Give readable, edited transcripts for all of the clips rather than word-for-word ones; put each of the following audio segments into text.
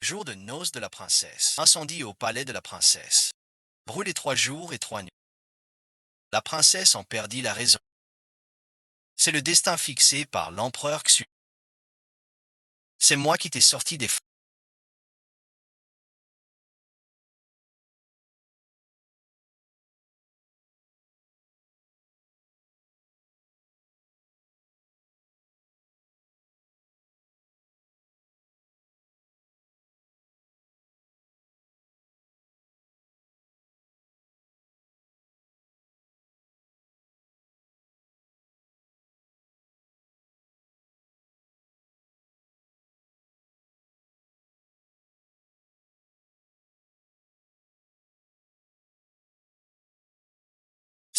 Jour de noces de la princesse. Incendie au palais de la princesse. Brûlé 3 jours et 3 nuits. La princesse en perdit la raison. C'est le destin fixé par l'empereur Xu. C'est moi qui t'ai sorti des...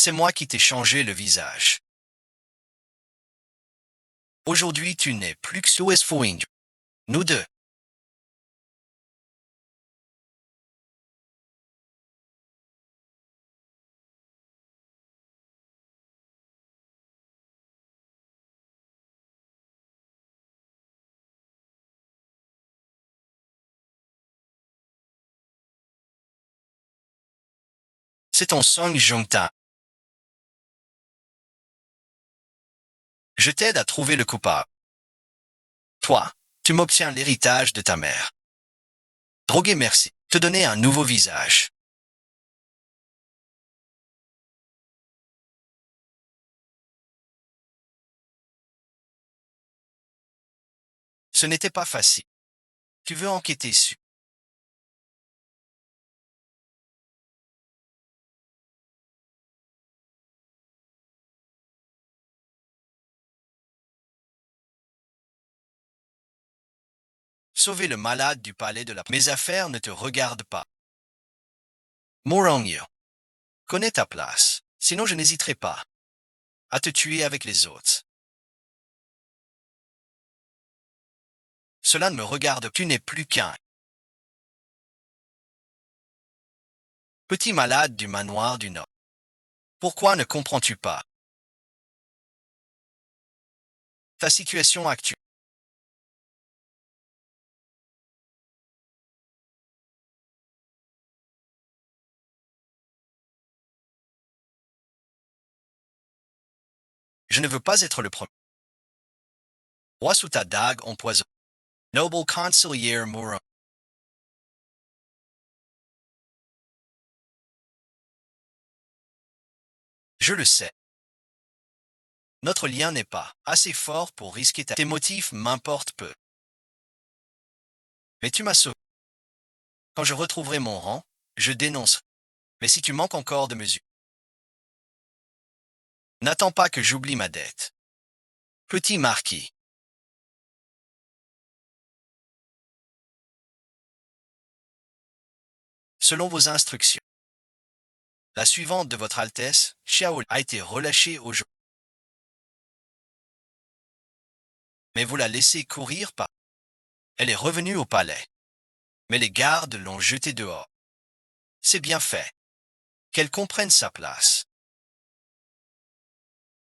C'est moi qui t'ai changé le visage. Aujourd'hui, tu n'es plus que Suez Fouing. Nous deux. C'est ton Song Jongta. Je t'aide à trouver le coupable. Toi, tu m'obtiens l'héritage de ta mère. Droguer merci. Te donner un nouveau visage. Ce n'était pas facile. Tu veux enquêter sur... Sauver le malade du palais de la... Mes affaires ne te regardent pas. Morongyo, connais ta place. Sinon je n'hésiterai pas à te tuer avec les autres. Cela ne me regarde. Tu n'es plus qu'un petit malade du manoir du Nord. Pourquoi ne comprends-tu pas ta situation actuelle? Je ne veux pas être le premier. Roi sous ta dague empoisonne. Noble conseiller Mourant. Je le sais. Notre lien n'est pas assez fort pour risquer ta... Tes motifs m'importent peu. Mais tu m'as sauvé. Quand je retrouverai mon rang, je dénoncerai. Mais si tu manques encore de mesure, n'attends pas que j'oublie ma dette. Petit marquis, selon vos instructions, la suivante de votre Altesse, Xiao, a été relâchée aujourd'hui. Mais vous la laissez courir pas. Elle est revenue au palais. Mais les gardes l'ont jetée dehors. C'est bien fait. Qu'elle comprenne sa place.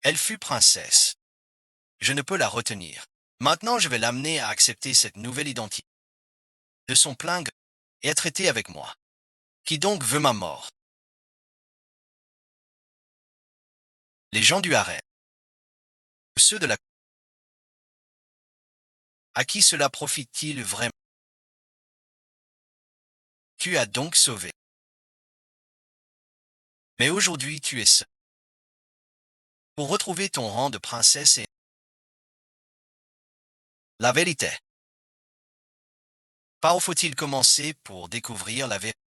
Elle fut princesse. Je ne peux la retenir. Maintenant, je vais l'amener à accepter cette nouvelle identité. De son plein gré, et à traiter avec moi. Qui donc veut ma mort? Les gens du harem. Ceux de la... À qui cela profite-t-il vraiment? Tu as donc sauvé. Mais aujourd'hui tu es seul. Pour retrouver ton rang de princesse et... La vérité. Par où faut-il commencer pour découvrir la vérité?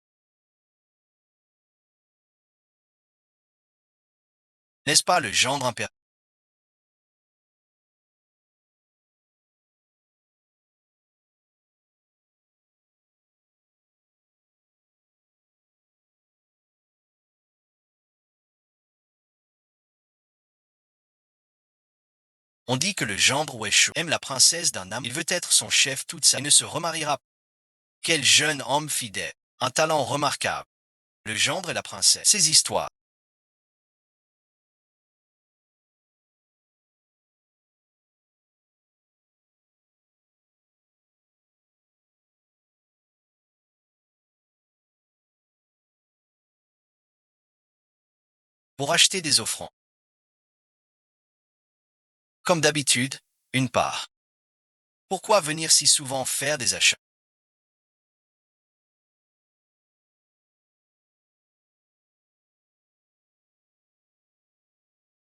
N'est-ce pas le gendre impérial? On dit que le gendre Weshu aime la princesse d'un âme. Il veut être son chef toute sa vie et ne se remariera pas. Quel jeune homme fidèle. Un talent remarquable. Le gendre et la princesse. Ces histoires. pour acheter des offrandes. Comme d'habitude, une part. Pourquoi venir si souvent faire des achats?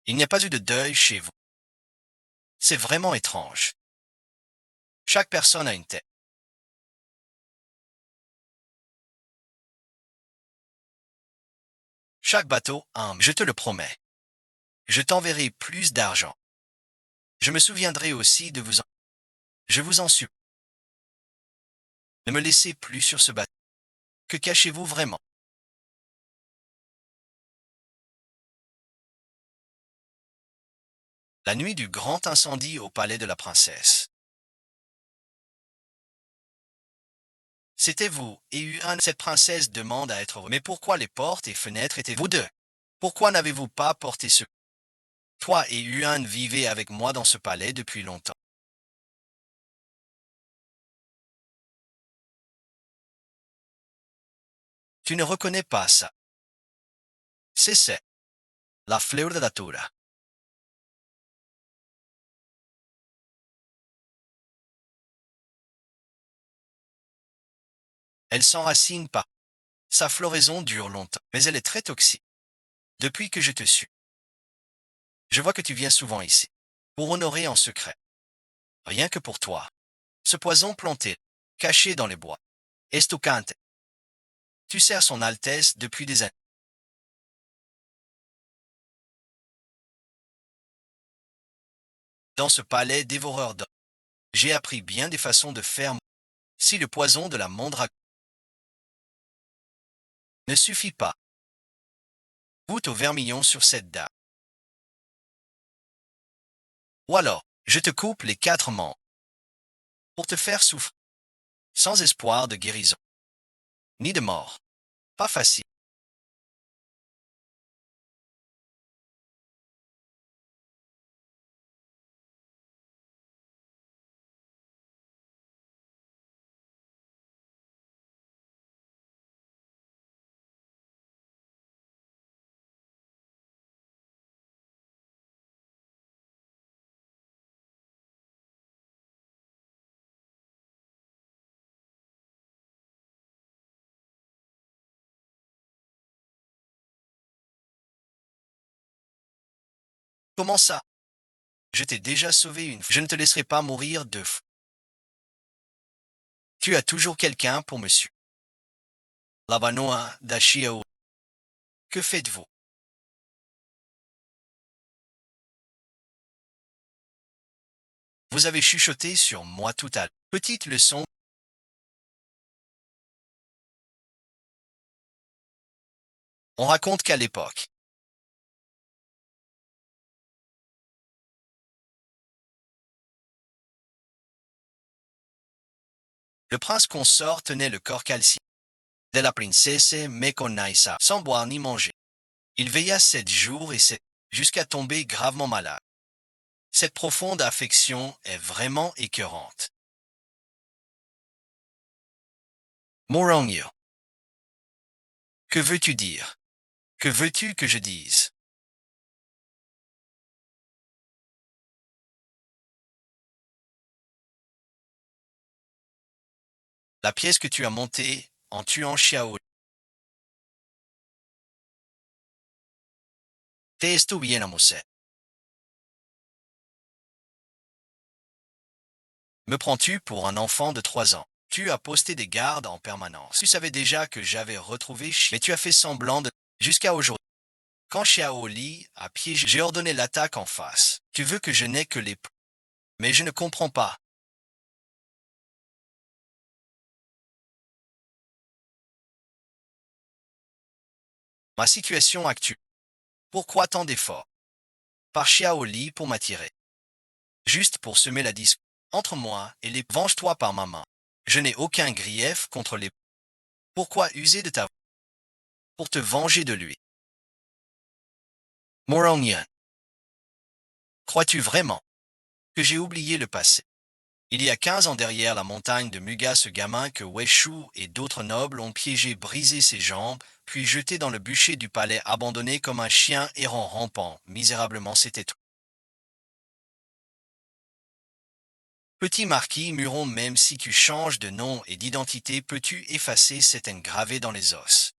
Il n'y a pas eu de deuil chez vous. C'est vraiment étrange. Chaque personne a une tête. Chaque bateau a un... Je te le promets. Je t'enverrai plus d'argent. Je me souviendrai aussi de vous en... Je vous en supplie. Ne me laissez plus sur ce bateau. Que cachez-vous vraiment? La nuit du grand incendie au palais de la princesse. C'était vous et Yuan. Cette princesse demande à être... Mais pourquoi les portes et fenêtres étaient vous deux? Pourquoi n'avez-vous pas porté ce... Toi et Yuan vivez avec moi dans ce palais depuis longtemps. Tu ne reconnais pas ça. C'est la fleur de la tour. Elle s'enracine pas. Sa floraison dure longtemps, mais elle est très toxique. Depuis que je te suis, je vois que tu viens souvent ici, pour honorer en secret, rien que pour toi, ce poison planté, caché dans les bois. Estocante. Tu sers son Altesse depuis des années. Dans ce palais dévoreur d'hommes, j'ai appris bien des façons de faire. Si le poison de la mandragore ne suffit pas, goûte au vermillon sur cette dame. Ou alors, je te coupe les 4 membres pour te faire souffrir, sans espoir de guérison, ni de mort. Pas facile. Comment ça? Je t'ai déjà sauvé une fois. Je ne te laisserai pas mourir 2 fois. Tu as toujours quelqu'un pour monsieur. Labanoa d'Achiao. Que faites-vous? Vous avez chuchoté sur moi tout à l'heure. Petite leçon. On raconte qu'à l'époque, le prince consort tenait le corps calciné de la princesse Mekonaisa sans boire ni manger. Il veilla 7 jours et 7 jusqu'à tomber gravement malade. Cette profonde affection est vraiment écœurante. Morongyo, que veux-tu dire? Que veux-tu que je dise? La pièce que tu as montée en tuant Xiao. Te esto bien amosé. Me prends-tu pour un enfant de 3 ans? Tu as posté des gardes en permanence. Tu savais déjà que j'avais retrouvé mais tu as fait semblant de... Jusqu'à aujourd'hui. Quand Xiao Li a piégé, j'ai ordonné l'attaque en face. Tu veux que je n'ai que les... Mais je ne comprends pas. Ma situation actuelle. Pourquoi tant d'efforts? Par Xiao Li pour m'attirer. Juste pour semer la discorde entre moi et les... Venge-toi par ma main. Je n'ai aucun grief contre les... Pourquoi user de ta... Pour te venger de lui? Moronian, crois-tu vraiment que j'ai oublié le passé? Il y a 15 ans derrière la montagne de Muga, ce gamin que Weishu et d'autres nobles ont piégé, brisé ses jambes, puis jeté dans le bûcher du palais, abandonné comme un chien errant rampant. Misérablement, c'était tout. Petit marquis Muron, même si tu changes de nom et d'identité, peux-tu effacer cette haine gravée dans les os?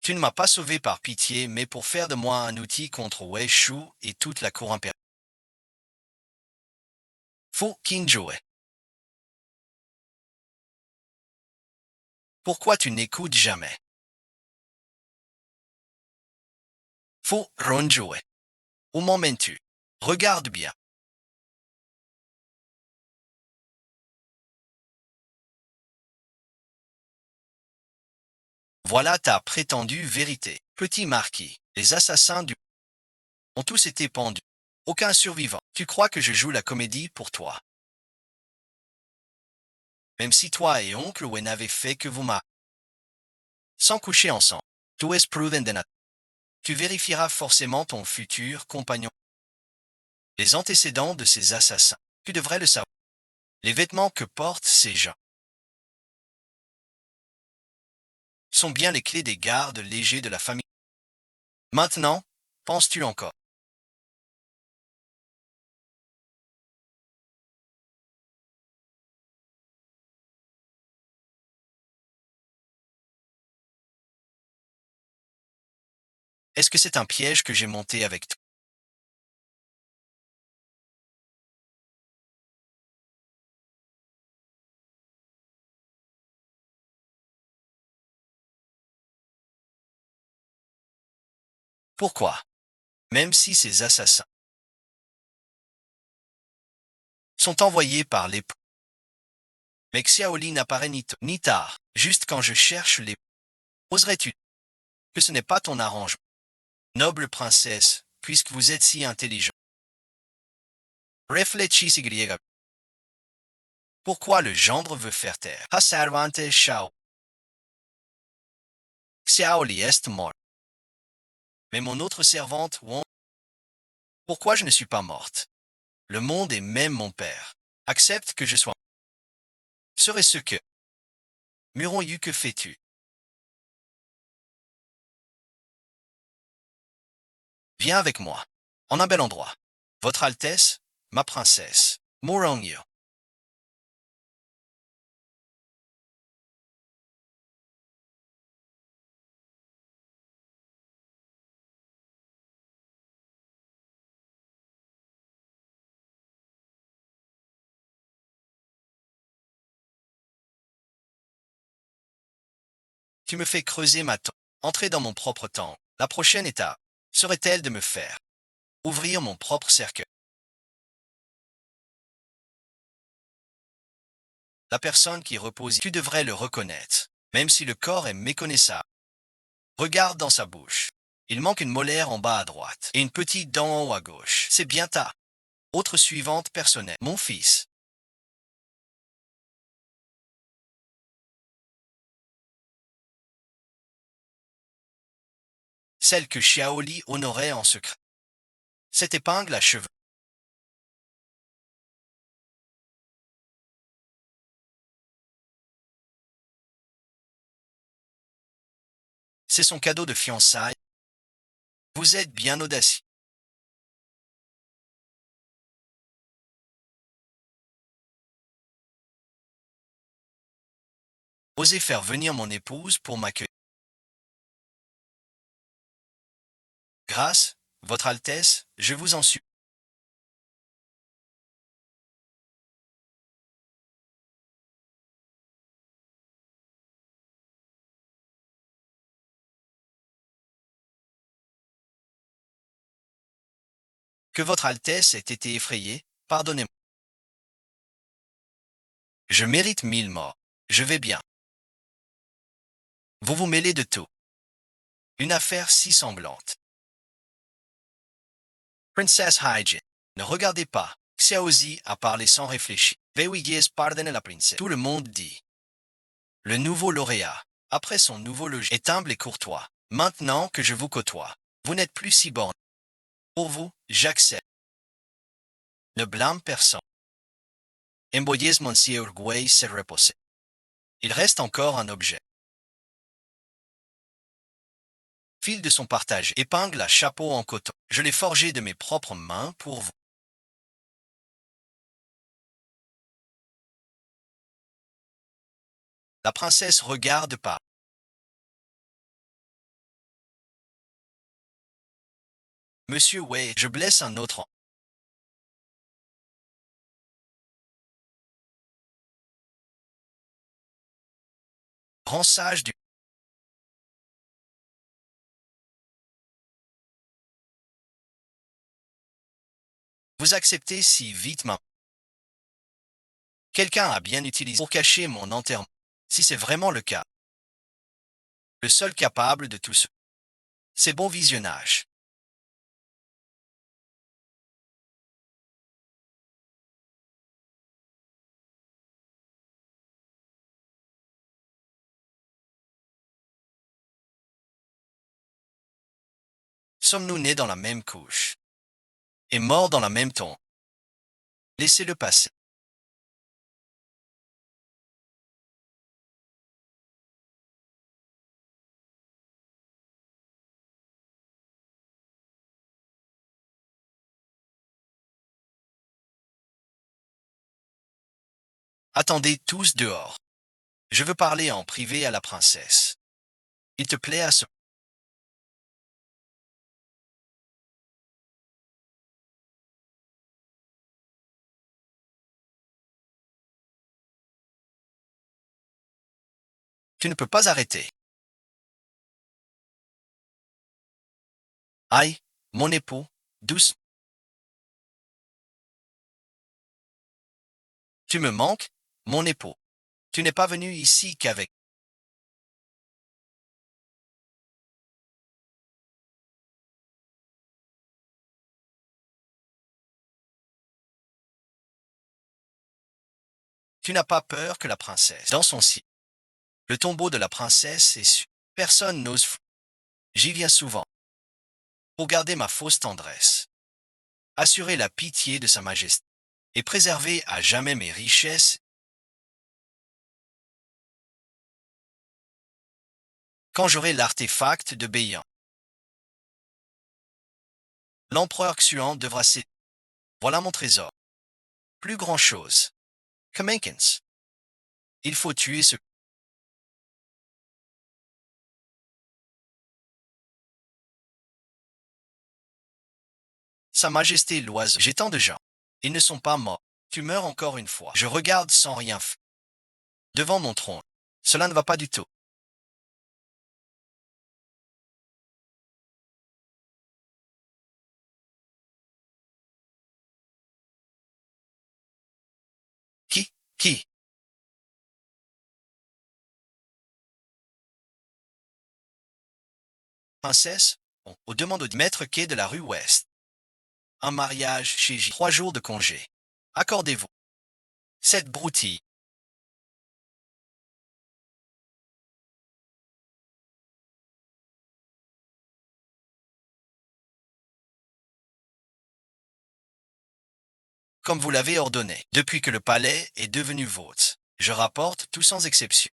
Tu ne m'as pas sauvé par pitié, mais pour faire de moi un outil contre Weishu et toute la cour impériale. Fu Qinjoe. Pourquoi tu n'écoutes jamais? Fu Ronjoe. Où m'emmènes-tu? Regarde bien. Voilà ta prétendue vérité. Petit marquis, les assassins du ont tous été pendus. Aucun survivant. Tu crois que je joue la comédie pour toi? Même si toi et oncle Wen avez fait que vous m'a sans coucher ensemble. Tu es proven denat. Tu vérifieras forcément ton futur compagnon. Les antécédents de ces assassins. Tu devrais le savoir. Les vêtements que portent ces gens sont bien les clés des gardes légers de la famille. Maintenant, penses-tu encore? Est-ce que c'est un piège que j'ai monté avec toi? Pourquoi? Même si ces assassins sont envoyés par les mais Xiaoli n'apparaît ni tôt ni tard, juste quand je cherche les oserais-tu que ce n'est pas ton arrangement? Noble princesse, puisque vous êtes si intelligent. Réfléchis, Sigriega. Pourquoi le gendre veut faire taire? Ha servante Shao. Xiaoli est mort. Mais mon autre servante, Wang, pourquoi je ne suis pas morte? Le monde et même mon père accepte que je sois. Serait ce que. Muron Yu, que fais-tu? Viens avec moi. En un bel endroit. Votre Altesse, ma princesse. Murong Yu. Tu me fais creuser ma tombe. Entrer dans mon propre temple. La prochaine étape serait-elle de me faire ouvrir mon propre cercueil? La personne qui repose, tu devrais le reconnaître, même si le corps est méconnaissable. Regarde dans sa bouche. Il manque une molaire en bas à droite et une petite dent en haut à gauche. C'est bien ta autre suivante personnelle. Mon fils, celle que Xiaoli honorait en secret. Cette épingle à cheveux. C'est son cadeau de fiançailles. Vous êtes bien audacieux. Osez faire venir mon épouse pour m'accueillir. Grâce, Votre Altesse, je vous en supplie. Que Votre Altesse ait été effrayée, pardonnez-moi. Je mérite 1000 morts. Je vais bien. Vous vous mêlez de tout. Une affaire si semblante. Princess Hyjin. Ne regardez pas. Xiaozi a parlé sans réfléchir. Veuillez pardonner la princesse. Tout le monde dit. Le nouveau lauréat, après son nouveau logis, est humble et courtois. Maintenant que je vous côtoie, vous n'êtes plus si borné. Pour vous, j'accepte. Ne blâme personne. Emboyez Monsieur Uruguay s'est reposé. Il reste encore un objet. Fil de son partage, épingle à chapeau en coton. Je l'ai forgé de mes propres mains pour vous. La princesse regarde par. Monsieur Wei, je blesse un autre homme. Grand sage du. Vous acceptez si vite ma. Quelqu'un a bien utilisé pour cacher mon enterrement. Si c'est vraiment le cas. Le seul capable de tout ce. C'est bon visionnage. Sommes-nous nés dans la même couche et morts dans la même tombe? Laissez-le passer. Attendez tous dehors. Je veux parler en privé à la princesse. Il te plaît à ce. Tu ne peux pas arrêter. Aïe, mon époux, douce. Tu me manques, mon époux. Tu n'es pas venu ici qu'avec. Tu n'as pas peur que la princesse. Dans son site. Le tombeau de la princesse est su. Personne n'ose. J'y viens souvent. Pour garder ma fausse tendresse. Assurer la pitié de sa majesté. Et préserver à jamais mes richesses. Quand j'aurai l'artefact de Béyan. L'empereur Xuan devra s'y. Voilà mon trésor. Plus grand chose. Kamenkins. Il faut tuer ce. Sa majesté l'oiseau. J'ai tant de gens. Ils ne sont pas morts. Tu meurs encore une fois. Je regarde sans rien faire. Devant mon trône. Cela ne va pas du tout. Qui? Qui? Princesse? On demande au maître quai de la rue Ouest. Un mariage chez J. 3 jours de congé. Accordez-vous. Cette broutille. Comme vous l'avez ordonné. Depuis que le palais est devenu vôtre. Je rapporte tout sans exception.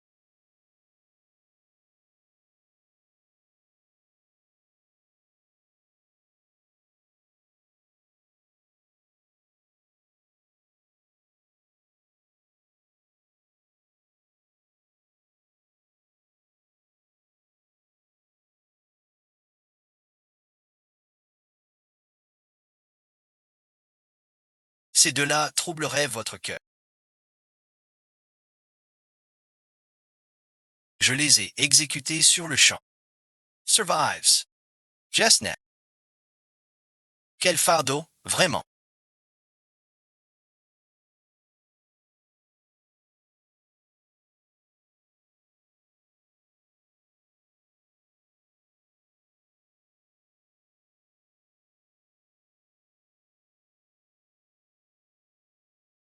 Ces deux-là troubleraient votre cœur. Je les ai exécutés sur le champ. Survives. Jessnet. Quel fardeau, vraiment.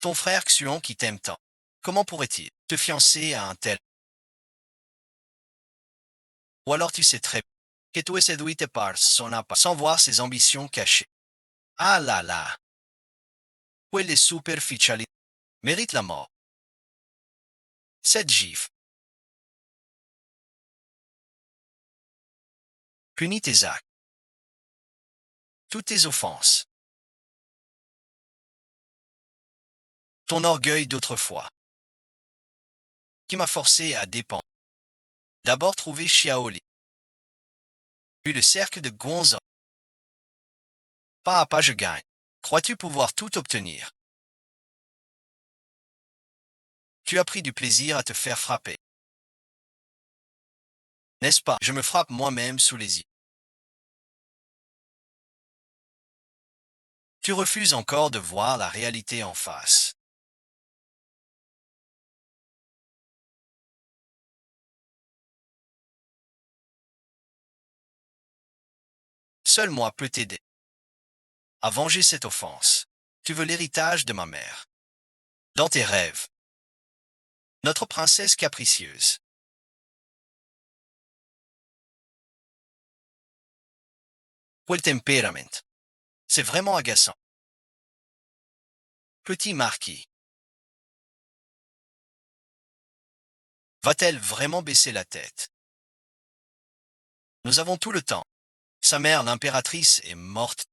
Ton frère Xuan qui t'aime tant. Comment pourrait-il te fiancer à un tel? Ou alors tu sais très bien que tu es séduit par son appart sans voir ses ambitions cachées. Ah là là! Quelle superficialità mérite la mort. Cette gifle punit tes actes, toutes tes offenses, ton orgueil d'autrefois, qui m'a forcé à dépendre. D'abord trouver Shiaoli, puis le cercle de Gonzo. Pas à pas je gagne. Crois-tu pouvoir tout obtenir? Tu as pris du plaisir à te faire frapper. N'est-ce pas? Je me frappe moi-même sous les yeux. Tu refuses encore de voir la réalité en face. Seul moi peux t'aider à venger cette offense. Tu veux l'héritage de ma mère. Dans tes rêves, notre princesse capricieuse. Quel tempérament. C'est vraiment agaçant. Petit marquis. Va-t-elle vraiment baisser la tête? Nous avons tout le temps. Sa mère, l'impératrice, est morte.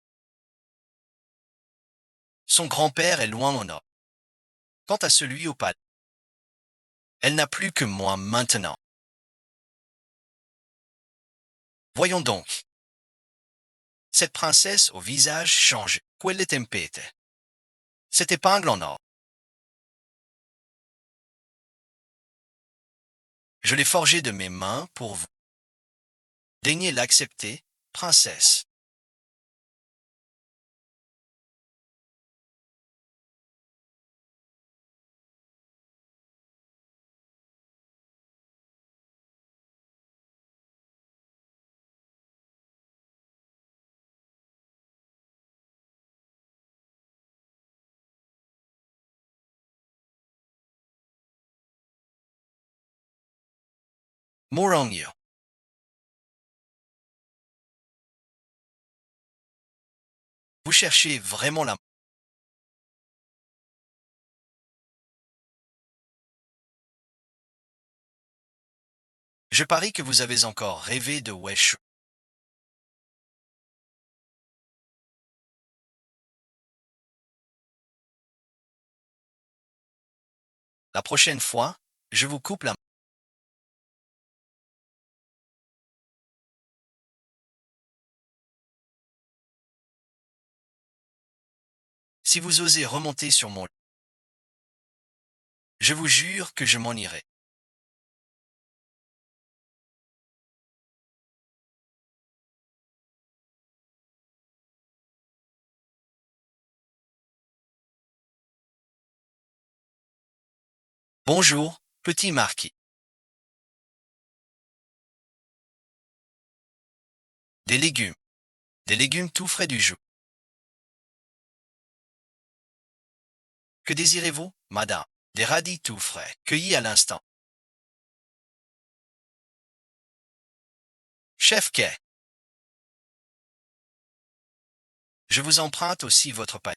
Son grand-père est loin au nord. Quant à celui au palais, elle n'a plus que moi maintenant. Voyons donc. Cette princesse au visage changé. Quelle tempête. Cette épingle en or. Je l'ai forgée de mes mains pour vous. Daignez l'accepter, princesse. Morongyo. Vous cherchez vraiment la... Je parie que vous avez encore rêvé de Weshu. La prochaine fois, je vous coupe la main. Si vous osez remonter sur mon lit, je vous jure que je m'en irai. Bonjour, petit marquis. Des légumes. Des légumes tout frais du jour. Que désirez-vous, madame? Des radis tout frais, cueillis à l'instant. Chef quai, je vous emprunte aussi votre pain.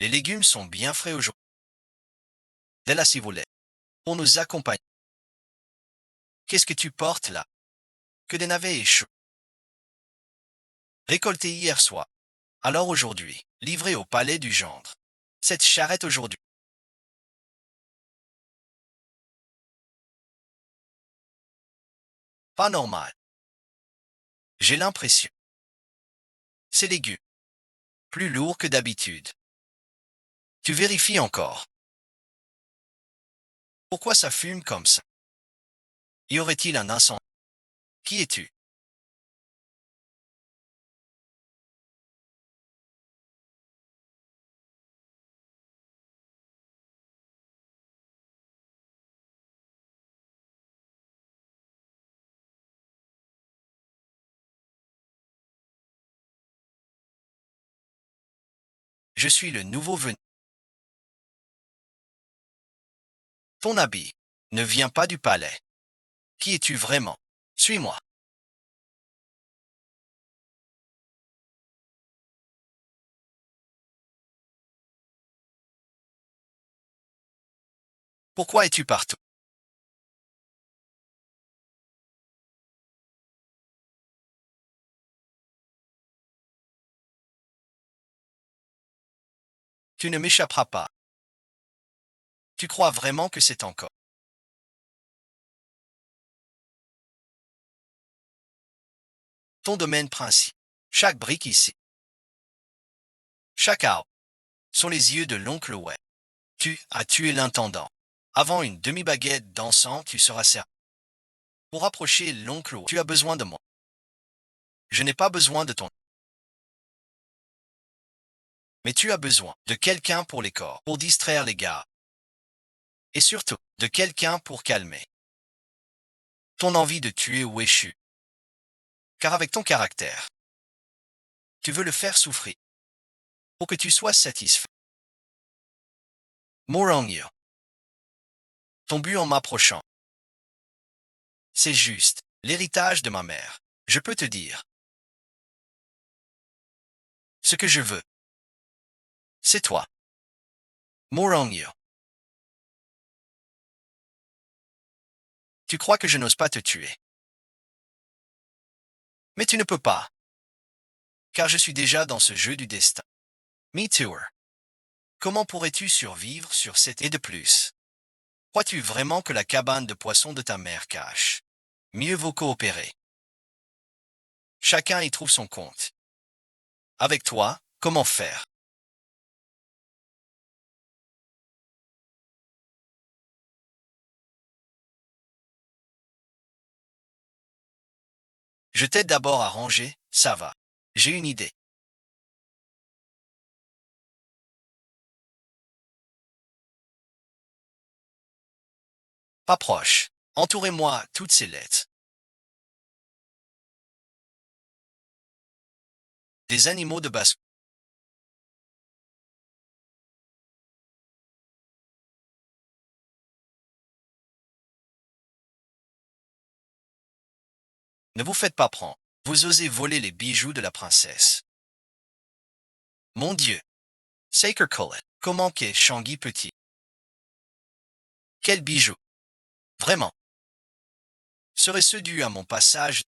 Les légumes sont bien frais aujourd'hui. Dès là si vous voulez. Pour nous accompagner. Qu'est-ce que tu portes là? Que des navets échouent. Récoltés hier soir. Alors aujourd'hui, livré au palais du gendre. Cette charrette aujourd'hui. Pas normal. J'ai l'impression. Ces légumes. Plus lourds que d'habitude. Tu vérifies encore. Pourquoi ça fume comme ça? Y aurait-il un incendie? Qui es-tu? Je suis le nouveau venu. Ton habit ne vient pas du palais. Qui es-tu vraiment? Suis-moi. Pourquoi es-tu partout? Tu ne m'échapperas pas. Tu crois vraiment que c'est encore ton domaine principal? Chaque brique ici, chaque arbre, sont les yeux de l'oncle Webb. Tu as tué l'intendant. Avant une demi-baguette d'encens, tu seras servi. Pour approcher l'oncle Webb, tu as besoin de moi. Je n'ai pas besoin de ton. Mais tu as besoin de quelqu'un pour les corps, pour distraire les gars. Et surtout, de quelqu'un pour calmer ton envie de tuer Weshu. Car avec ton caractère, tu veux le faire souffrir pour que tu sois satisfait. Morongyo, ton but en m'approchant, c'est juste l'héritage de ma mère. Je peux te dire ce que je veux. C'est toi. Morongyo, tu crois que je n'ose pas te tuer. Mais tu ne peux pas, car je suis déjà dans ce jeu du destin. Me too. Comment pourrais-tu survivre sur cette et de plus? Crois-tu vraiment que la cabane de poisson de ta mère cache? Mieux vaut coopérer. Chacun y trouve son compte. Avec toi, comment faire? Je t'aide d'abord à ranger, ça va. J'ai une idée. Pas proche. Entourez-moi toutes ces lettres. Des animaux de basse. Ne vous faites pas prendre. Vous osez voler les bijoux de la princesse. Mon Dieu. Saker Colette. Comment qu'est Shangi petit? Quel bijou? Vraiment. Serait-ce dû à mon passage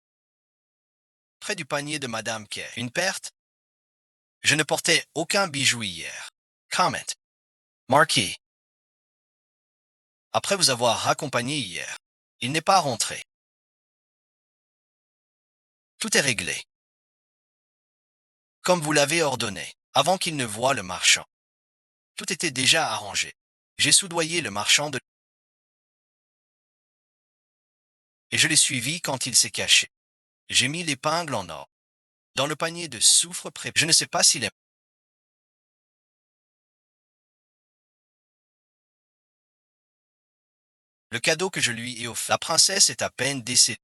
près du panier de Madame Kay? Une perte? Je ne portais aucun bijou hier. Comment? Marquis. Après vous avoir raccompagné hier, il n'est pas rentré. Tout est réglé. Comme vous l'avez ordonné, avant qu'il ne voie le marchand. Tout était déjà arrangé. J'ai soudoyé le marchand de... et je l'ai suivi quand il s'est caché. J'ai mis l'épingle en or. Dans le panier de soufre près. Je ne sais pas s'il est... Le cadeau que je lui ai offert. La princesse est à peine décédée.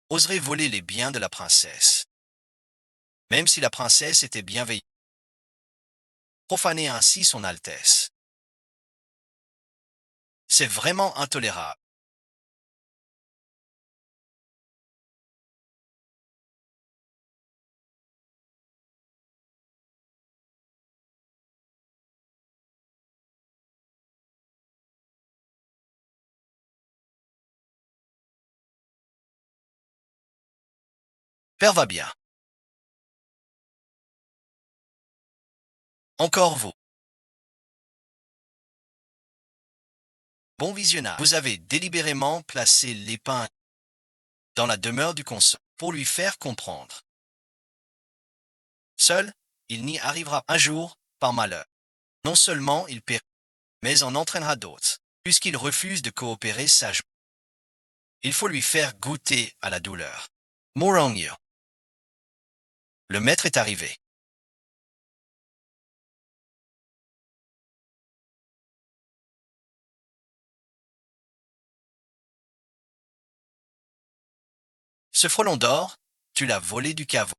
Oserait voler les biens de la princesse. Même si la princesse était bienveillante. Profaner ainsi son Altesse. C'est vraiment intolérable. Père va bien. Encore vous. Bon visionnage. Vous avez délibérément placé l'épingle dans la demeure du consort pour lui faire comprendre. Seul, il n'y arrivera un jour, par malheur. Non seulement il périra, mais en entraînera d'autres, puisqu'il refuse de coopérer sagement. Il faut lui faire goûter à la douleur. Morongyo. Le maître est arrivé. Ce frelon d'or, tu l'as volé du caveau.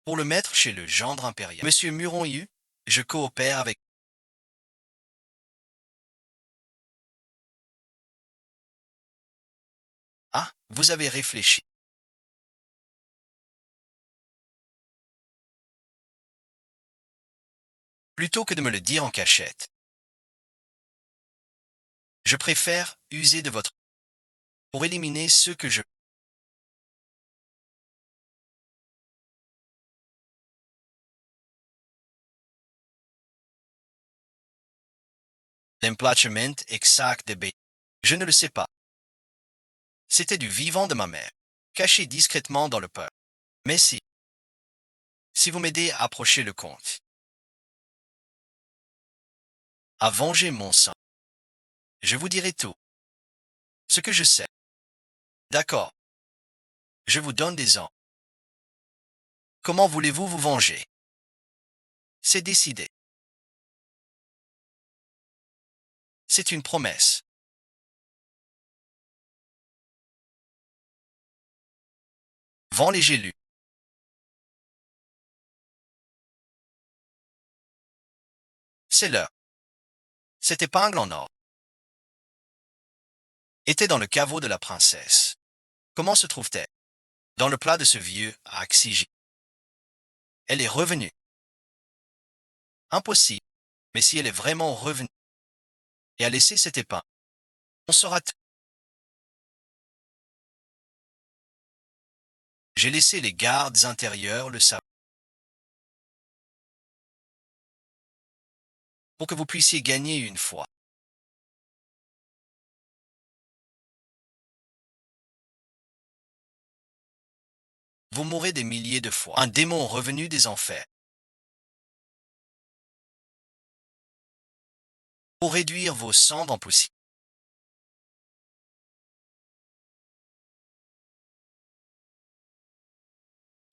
Pour le mettre chez le gendre impérial. Monsieur Muronyu, je coopère avec. Ah, vous avez réfléchi. Plutôt que de me le dire en cachette, je préfère user de votre pour éliminer ceux que je. L'emplacement exact des bêtes. Je ne le sais pas. C'était du vivant de ma mère, caché discrètement dans le peuple. Mais si vous m'aidez à approcher le comte, à venger mon sang, je vous dirai tout. Ce que je sais. D'accord. Je vous donne des ans. Comment voulez-vous vous venger? C'est décidé. C'est une promesse. Vends les gélus. C'est l'heure. Cette épingle en or était dans le caveau de la princesse. Comment se trouve-t-elle? Dans le plat de ce vieux Axigi. Elle est revenue. Impossible. Mais si elle est vraiment revenue et a laissé cette épingle, on saura tout. J'ai laissé les gardes intérieurs le savoir pour que vous puissiez gagner une fois. Vous mourrez des milliers de fois. Un démon revenu des enfers. Pour réduire vos cendres en poussière.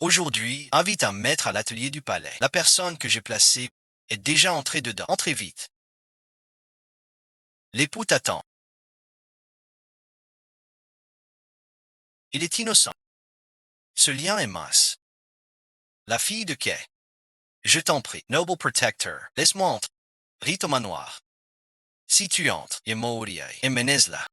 Aujourd'hui, invite un maître à l'atelier du palais. La personne que j'ai placée est déjà entrée dedans. Entrez vite. L'époux t'attend. Il est innocent. Ce lien est mince. La fille de quai. Je t'en prie, Noble Protector, laisse-moi entrer. Rite au manoir. Si tu entres, et mourir, et menez-la.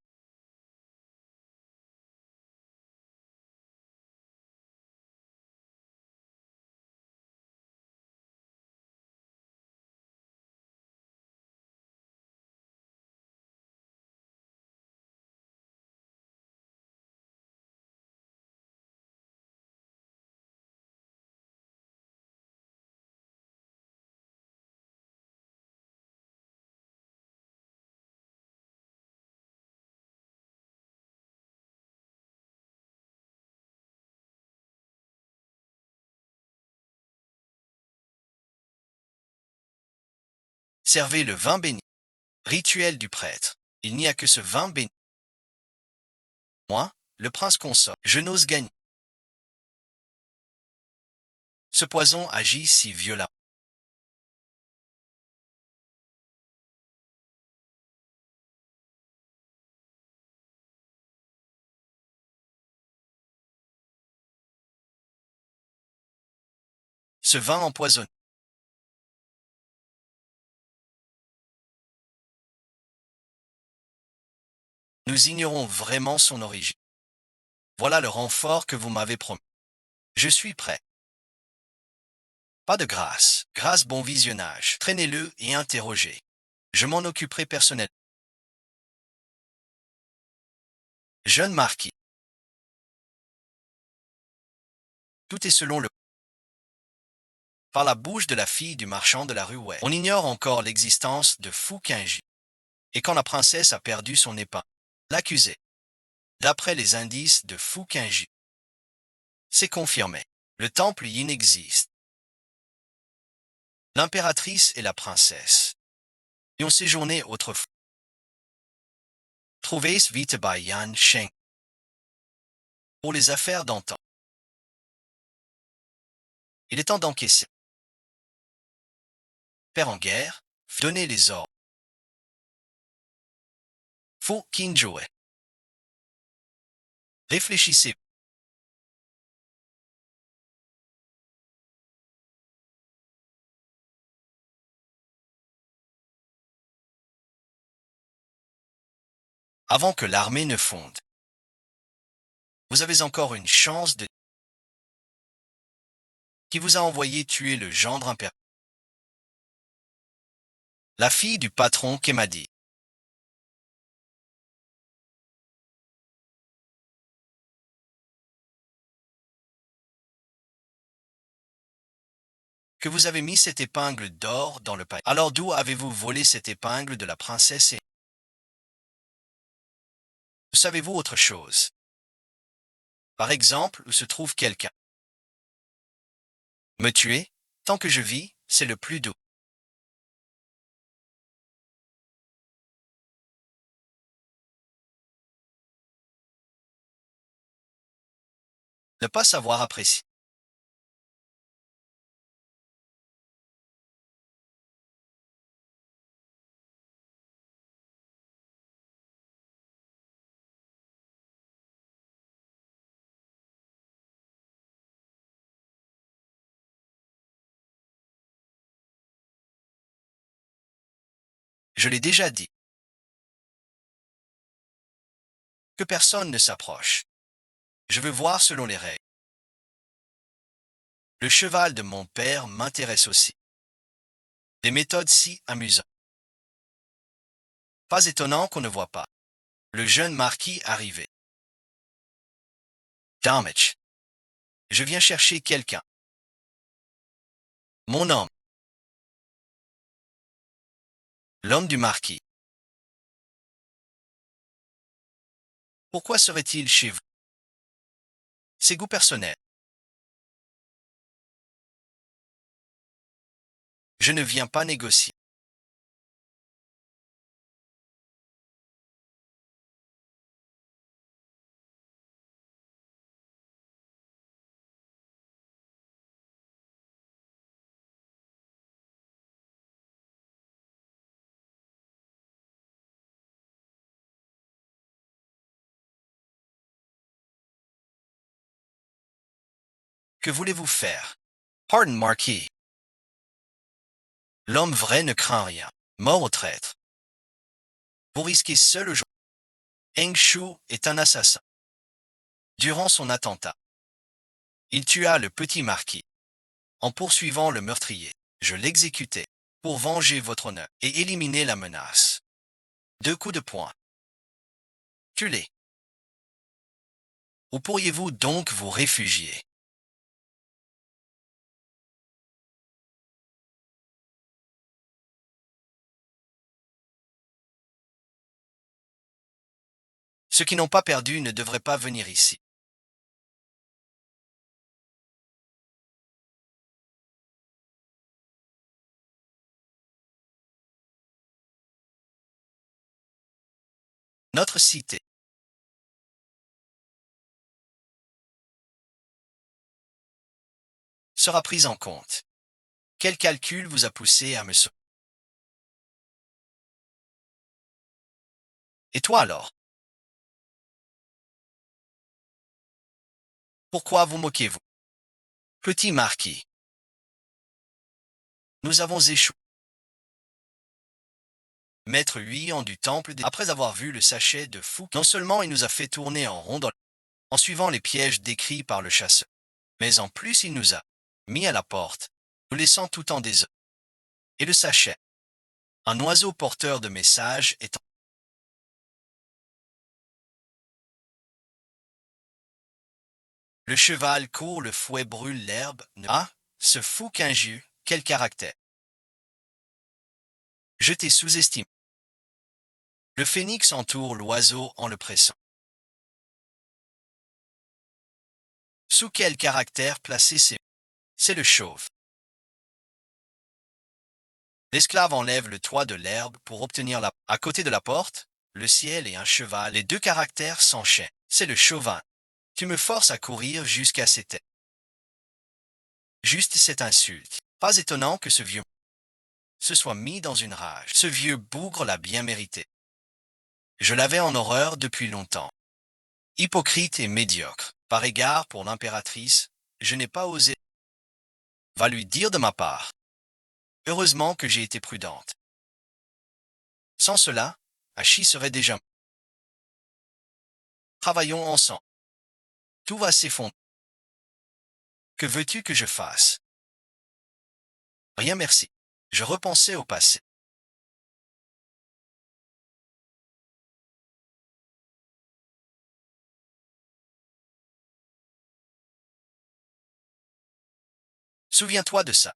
Servez le vin béni. Rituel du prêtre. Il n'y a que ce vin béni. Moi, le prince consort. Je n'ose gagner. Ce poison agit si violemment. Ce vin empoisonne. Nous ignorons vraiment son origine. Voilà le renfort que vous m'avez promis. Je suis prêt. Pas de grâce. Grâce bon visionnage. Traînez-le et interrogez. Je m'en occuperai personnellement. Jeune marquis. Tout est selon le. Par la bouche de la fille du marchand de la rue Wei. On ignore encore l'existence de Fukinji. Et quand la princesse a perdu son épingle, l'accusé. D'après les indices de Fukinji. C'est confirmé. Le temple Yin existe. L'impératrice et la princesse y ont séjourné autrefois. Trouvez vite by Yan Sheng. Pour les affaires d'antan. Il est temps d'encaisser. Père en guerre, donnez les ordres. Fu Kinjoe. Réfléchissez. Avant que l'armée ne fonde. Vous avez encore une chance de qui vous a envoyé tuer le gendre impérial. La fille du patron Kemadi. Que vous avez mis cette épingle d'or dans le palais. Alors d'où avez-vous volé cette épingle de la princesse et savez-vous autre chose? Par exemple, où se trouve quelqu'un? Me tuer, tant que je vis, c'est le plus doux. Ne pas savoir apprécier. Je l'ai déjà dit. Que personne ne s'approche. Je veux voir selon les règles. Le cheval de mon père m'intéresse aussi. Des méthodes si amusantes. Pas étonnant qu'on ne voit pas. Le jeune marquis arrivé. Damage. Je viens chercher quelqu'un. Mon homme. L'homme du marquis. Pourquoi serait-il chez vous? Ses goûts personnels. Je ne viens pas négocier. Que voulez-vous faire? Pardon, marquis. L'homme vrai ne craint rien. Mort au traître. Vous risquez seul aujourd'hui. Eng Shu est un assassin. Durant son attentat, il tua le petit marquis. En poursuivant le meurtrier, je l'exécutai pour venger votre honneur et éliminer la menace. 2 coups de poing. Tuez-les. Où pourriez-vous donc vous réfugier? Ceux qui n'ont pas perdu ne devraient pas venir ici. Notre cité sera prise en compte. Quel calcul vous a poussé à me sauver? Et toi alors? Pourquoi vous moquez-vous? Petit marquis, nous avons échoué. Maître Huillon du temple, après avoir vu le sachet de fou, non seulement il nous a fait tourner en rond en suivant les pièges décrits par le chasseur, mais en plus il nous a mis à la porte, nous laissant tout en désordre. Et le sachet, un oiseau porteur de messages étant. Le cheval court, le fouet brûle l'herbe. Ah, ce fou qu'injure, quel caractère! Je t'ai sous-estimé. Le phénix entoure l'oiseau en le pressant. Sous quel caractère placer ses... C'est le chauve. L'esclave enlève le toit de l'herbe pour obtenir la... À côté de la porte, le ciel et un cheval, les 2 caractères s'enchaînent. C'est le chauvin. Tu me forces à courir jusqu'à ses têtes. Juste cette insulte. Pas étonnant que ce vieux se soit mis dans une rage. Ce vieux bougre l'a bien mérité. Je l'avais en horreur depuis longtemps. Hypocrite et médiocre. Par égard pour l'impératrice, je n'ai pas osé va lui dire de ma part. Heureusement que j'ai été prudente. Sans cela, Hachi serait déjà mort. Travaillons ensemble. Tout va s'effondrer. Que veux-tu que je fasse? Rien merci. Je repensais au passé. Souviens-toi de ça.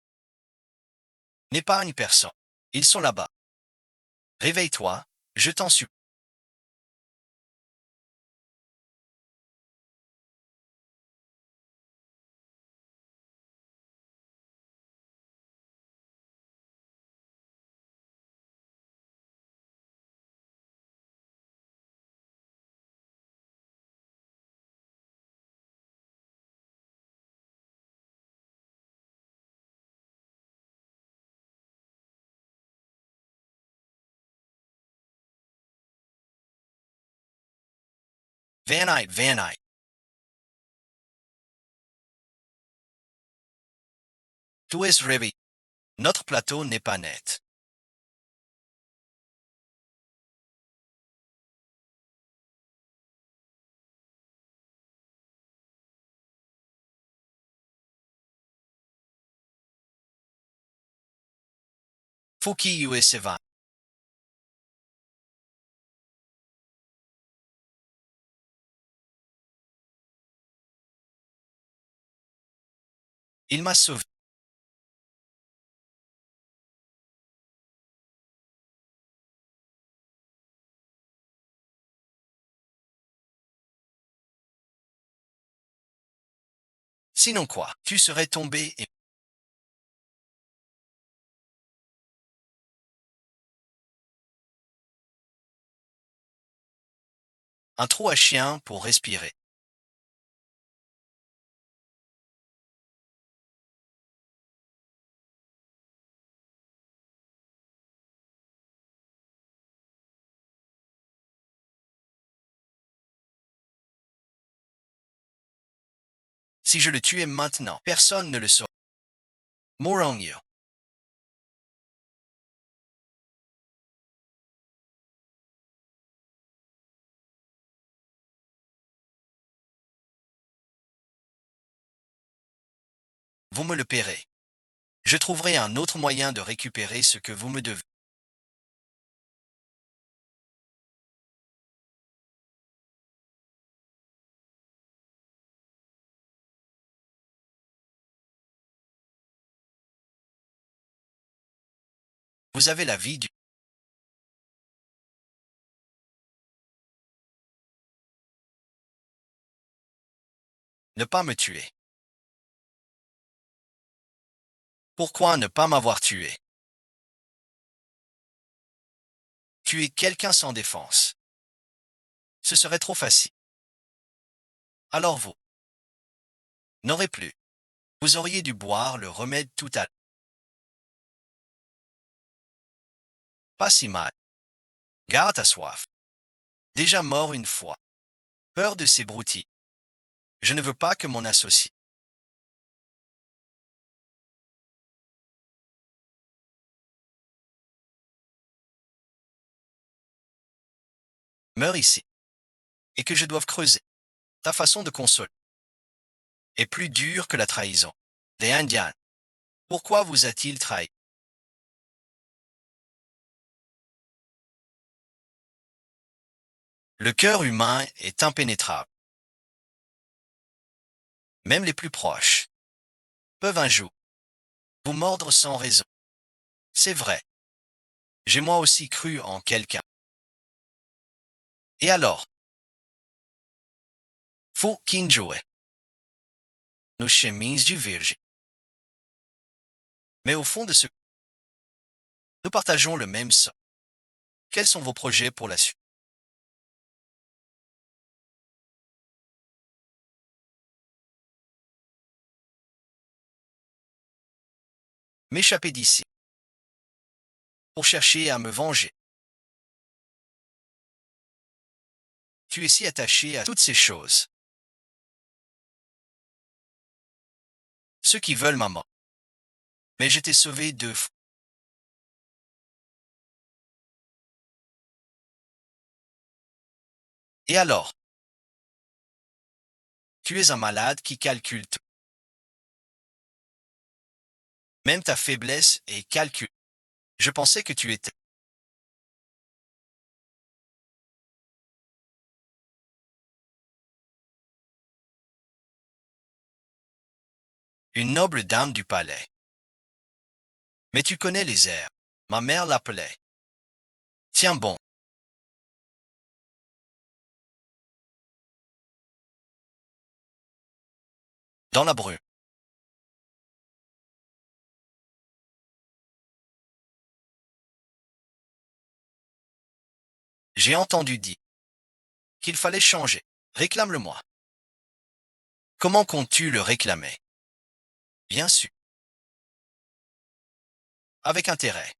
N'épargne personne. Ils sont là-bas. Réveille-toi, je t'en supplie. Van Eyck, Van Eyck. Tout est réveillé. Notre plateau n'est pas net. Fouki US20. Il m'a sauvé. Sinon quoi? Tu serais tombé et un trou à chien pour respirer. Si je le tuais maintenant, personne ne le saurait. Morongyo. Vous me le paierez. Je trouverai un autre moyen de récupérer ce que vous me devez. Vous avez la vie du... Ne pas me tuer. Pourquoi ne pas m'avoir tué? Tuer quelqu'un sans défense. Ce serait trop facile. Alors vous n'aurez plus. Vous auriez dû boire le remède tout à l'heure. Pas si mal. Garde ta soif. Déjà mort une fois. Peur de ces broutilles. Je ne veux pas que mon associé meure ici. Et que je doive creuser. Ta façon de consoler est plus dure que la trahison. Des Indiens. Pourquoi vous a-t-il trahi? Le cœur humain est impénétrable. Même les plus proches peuvent un jour vous mordre sans raison. C'est vrai. J'ai moi aussi cru en quelqu'un. Et alors? Faux Kinjoe. Nos chemises du Virgin. Mais au fond de ce, nous partageons le même sang. Quels sont vos projets pour la suite? m'échapper d'ici, pour chercher à me venger. Tu es si attaché à toutes ces choses. Ceux qui veulent ma mort. Mais je t'ai sauvé 2 fois. Et alors? Tu es un malade qui calcule tout. Même ta faiblesse est calculée. Je pensais que tu étais une noble dame du palais. Mais tu connais les airs. Ma mère l'appelait. Tiens bon. Dans la brume. J'ai entendu dire qu'il fallait changer. Réclame-le-moi. Comment comptes-tu le réclamer? Bien sûr. Avec intérêt.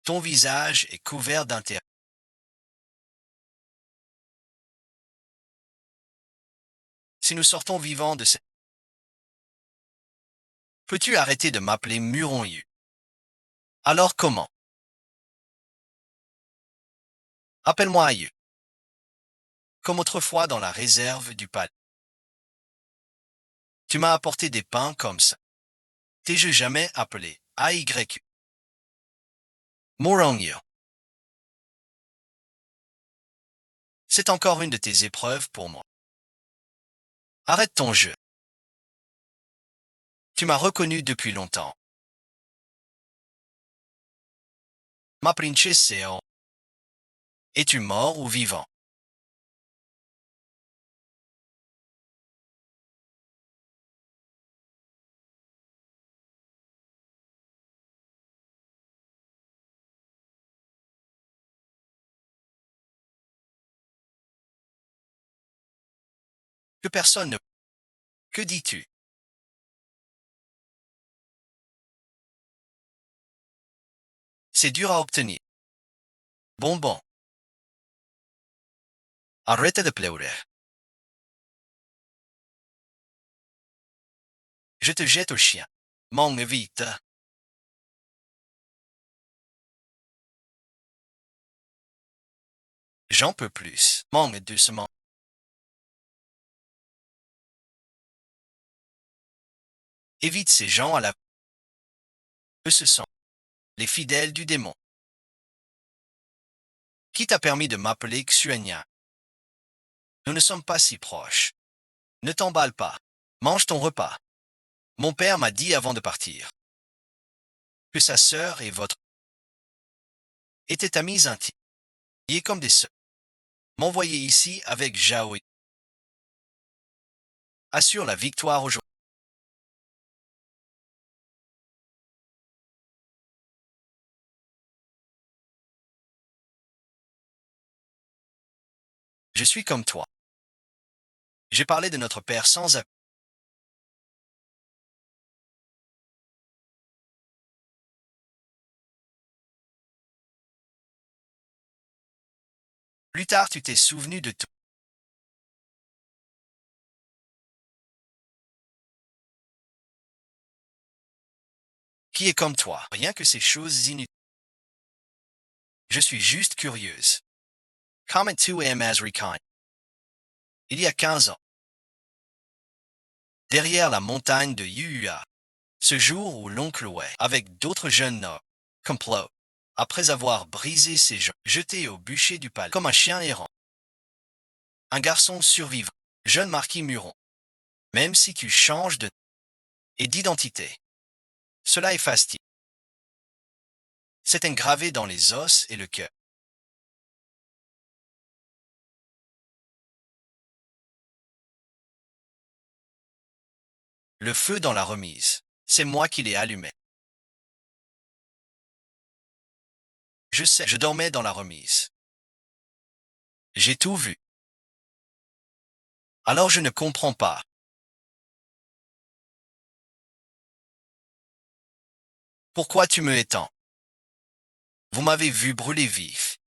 Ton visage est couvert d'intérêt. Si nous sortons vivants de cette... Peux-tu arrêter de m'appeler Muronyu? Alors comment? Appelle-moi Aïeux. Comme autrefois dans la réserve du palais. Tu m'as apporté des pains comme ça. T'ai-je jamais appelé AYU? Muronyu. C'est encore une de tes épreuves pour moi. Arrête ton jeu. Tu m'as reconnu depuis longtemps. Ma princesse, es-tu mort ou vivant? Que personne ne... Que dis-tu? C'est dur à obtenir. Bonbon. Arrête de pleurer. Je te jette au chien. Mange vite. J'en peux plus. Mange doucement. Évite ces gens à la... Eux ce sont les fidèles du démon. Qui t'a permis de m'appeler Xuania? Nous ne sommes pas si proches. Ne t'emballe pas. Mange ton repas. Mon père m'a dit avant de partir que sa sœur et votre étaient amies intimes. Il est comme des sœurs. M'envoyer ici avec Zhao assure la victoire aujourd'hui. Je suis comme toi. J'ai parlé de notre père sans appel. Plus tard, tu t'es souvenu de tout. Qui est comme toi? Rien que ces choses inutiles. Je suis juste curieuse. Comment tu es Mazrikine? Il y a 15 ans. Derrière la montagne de Yuya. Ce jour où l'oncle Wei, avec d'autres jeunes nobles, complot, après avoir brisé ses jambes, jeté au bûcher du palais comme un chien errant. Un garçon survivant, jeune marquis Muron. Même si tu changes de et d'identité, cela est fastidieux. C'est engravé dans les os et le cœur. Le feu dans la remise, c'est moi qui l'ai allumé. Je sais, je dormais dans la remise. J'ai tout vu. Alors je ne comprends pas. Pourquoi tu me étends? Vous m'avez vu brûler vif,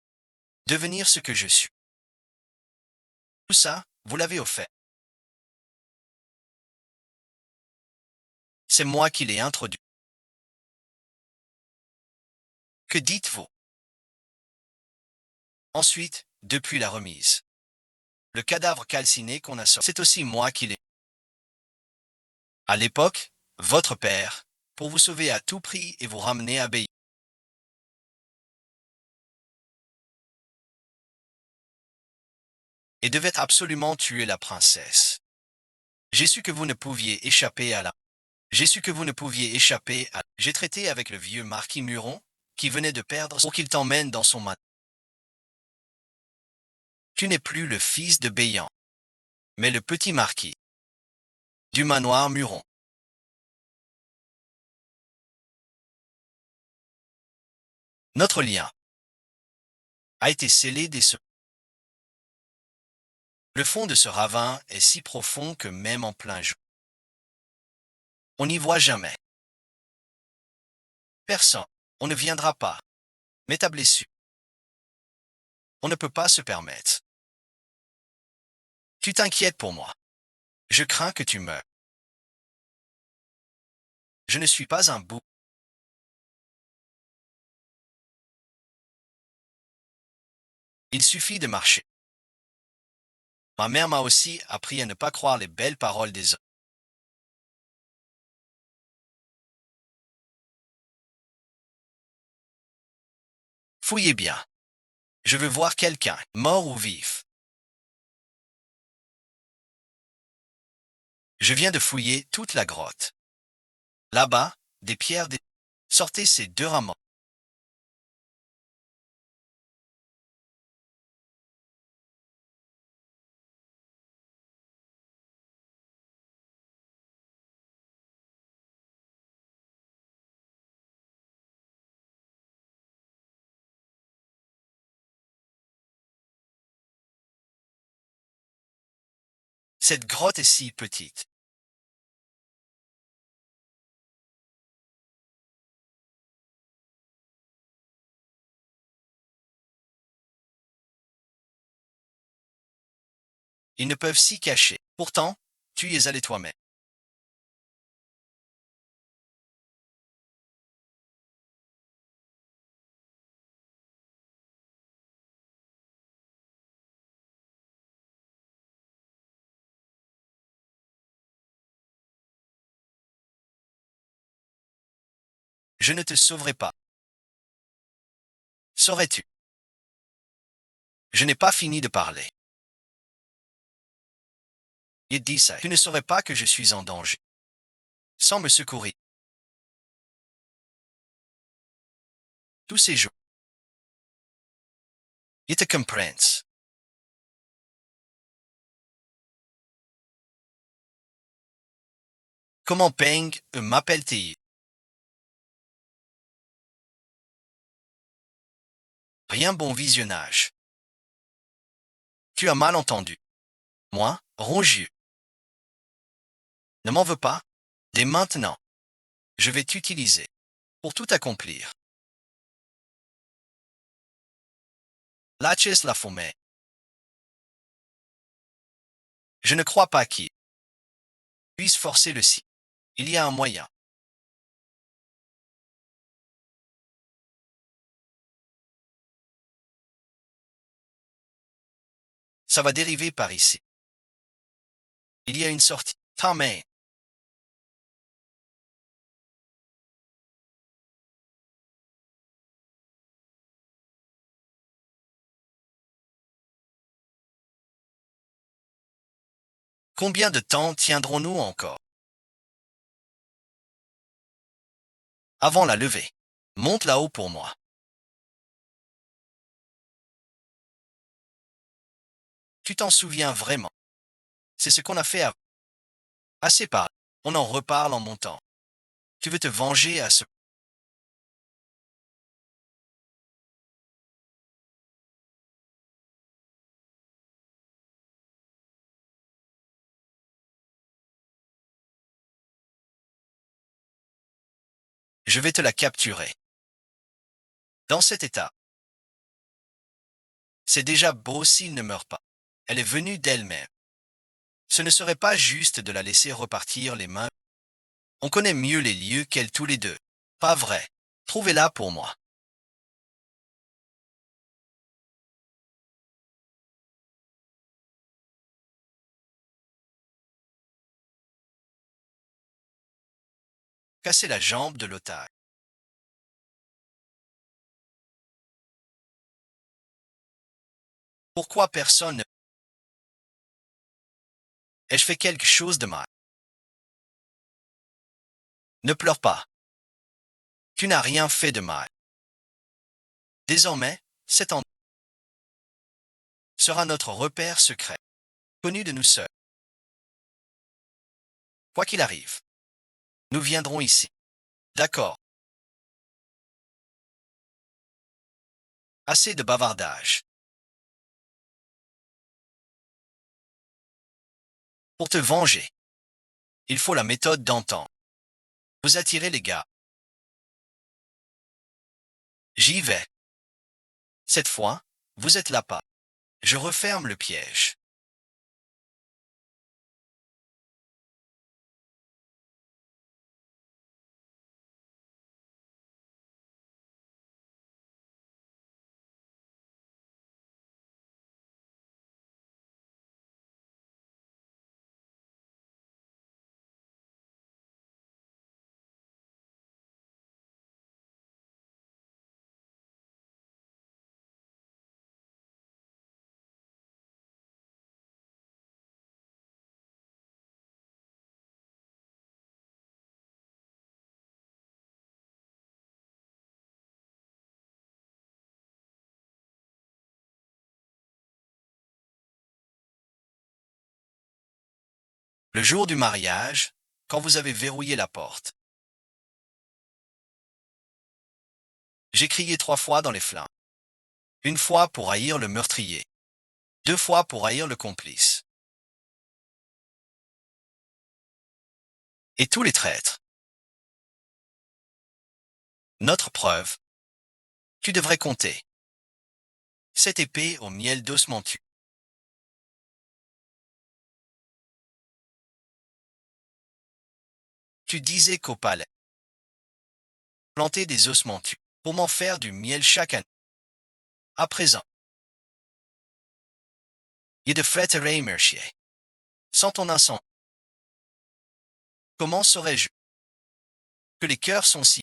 devenir ce que je suis. Tout ça, vous l'avez offert. C'est moi qui l'ai introduit. Que dites-vous? Ensuite, depuis la remise. Le cadavre calciné qu'on a sorti, c'est aussi moi qui l'ai. À l'époque, votre père, pour vous sauver à tout prix et vous ramener à Bay. Et devait absolument tuer la princesse. J'ai su que vous ne pouviez échapper à la... J'ai su que vous ne pouviez échapper à... J'ai traité avec le vieux marquis Muron, qui venait de perdre pour qu'il t'emmène dans son manoir. Tu n'es plus le fils de Béant, mais le petit marquis du manoir Muron. Notre lien a été scellé des secrets. Le fond de ce ravin est si profond que même en plein jour, on n'y voit jamais personne. On ne viendra pas. Mais ta blessure, on ne peut pas se permettre. Tu t'inquiètes pour moi. Je crains que tu meures. Je ne suis pas un bouc. Il suffit de marcher. Ma mère m'a aussi appris à ne pas croire les belles paroles des hommes. Fouillez bien. Je veux voir quelqu'un, mort ou vif. Je viens de fouiller toute la grotte. Là-bas, des pierres, sortez ces deux rameaux. Cette grotte est si petite. Ils ne peuvent s'y cacher. Pourtant, tu y es allé toi-même. Je ne te sauverai pas. Saurais-tu? Je n'ai pas fini de parler. Il dit ça. Tu ne saurais pas que je suis en danger. Sans me secourir. Tous ces jours. Il te comprends. Comment Peng m'appelle-t-il? Rien bon visionnage. Tu as mal entendu. Moi, rongieux. Ne m'en veux pas. Dès maintenant, je vais t'utiliser pour tout accomplir. Lâches la fumée. Je ne crois pas qu'il puisse forcer le si. Il y a un moyen. Ça va dériver par ici. Il y a une sortie. Ta main. Combien de temps tiendrons-nous encore? Avant la levée. Monte là-haut pour moi. Tu t'en souviens vraiment? C'est ce qu'on a fait avant. Assez parlé. On en reparle en montant. Tu veux te venger à ce... Je vais te la capturer. Dans cet état, c'est déjà beau s'il ne meurt pas. Elle est venue d'elle-même. Ce ne serait pas juste de la laisser repartir les mains. On connaît mieux les lieux qu'elles tous les deux. Pas vrai. Trouvez-la pour moi. Cassez la jambe de l'otage. Pourquoi personne ne... Ai-je fait quelque chose de mal? Ne pleure pas. Tu n'as rien fait de mal. Désormais, cet endroit sera notre repère secret, connu de nous seuls. Quoi qu'il arrive, nous viendrons ici. D'accord. Assez de bavardage. Pour te venger, il faut la méthode d'antan. Vous attirez les gars. J'y vais. Cette fois, vous êtes là pas. Je referme le piège. Le jour du mariage, quand vous avez verrouillé la porte, j'ai crié 3 fois dans les flammes. Une fois pour haïr le meurtrier. 2 fois pour haïr le complice. Et tous les traîtres. Notre preuve. Tu devrais compter. Cette épée au miel d'ossements tue. Tu disais qu'au palais, planter des ossements tue pour m'en faire du miel chaque année. À présent, il de flatterer Mercier. Sans ton incendie, comment saurais-je que les cœurs sont si...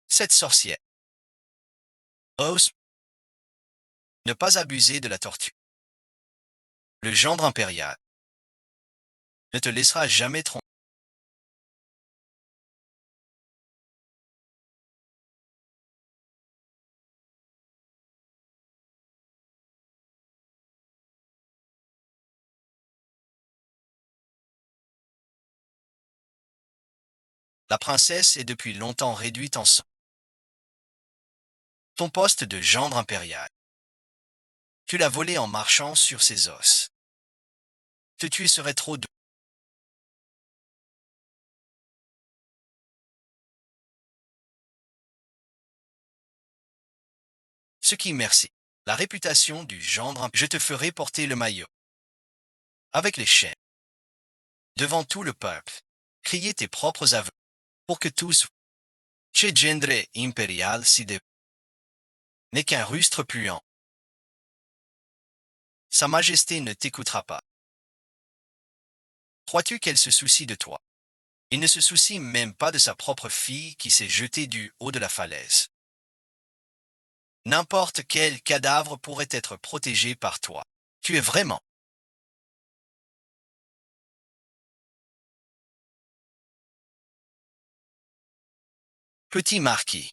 Cette sorcière ose ne pas abuser de la tortue. Le gendre impérial ne te laissera jamais tromper. La princesse est depuis longtemps réduite en sang. Ton poste de gendre impérial, tu l'as volé en marchant sur ses os. Te tuer serait trop doux. Ce qui merci. La réputation du gendre, je te ferai porter le maillot. Avec les chaînes. Devant tout le peuple. Crier tes propres aveux. Pour que tous... Che gendre impérial si de... N'est qu'un rustre puant. Sa Majesté ne t'écoutera pas. Crois-tu qu'elle se soucie de toi? Il ne se soucie même pas de sa propre fille qui s'est jetée du haut de la falaise. N'importe quel cadavre pourrait être protégé par toi. Tu es vraiment petit marquis.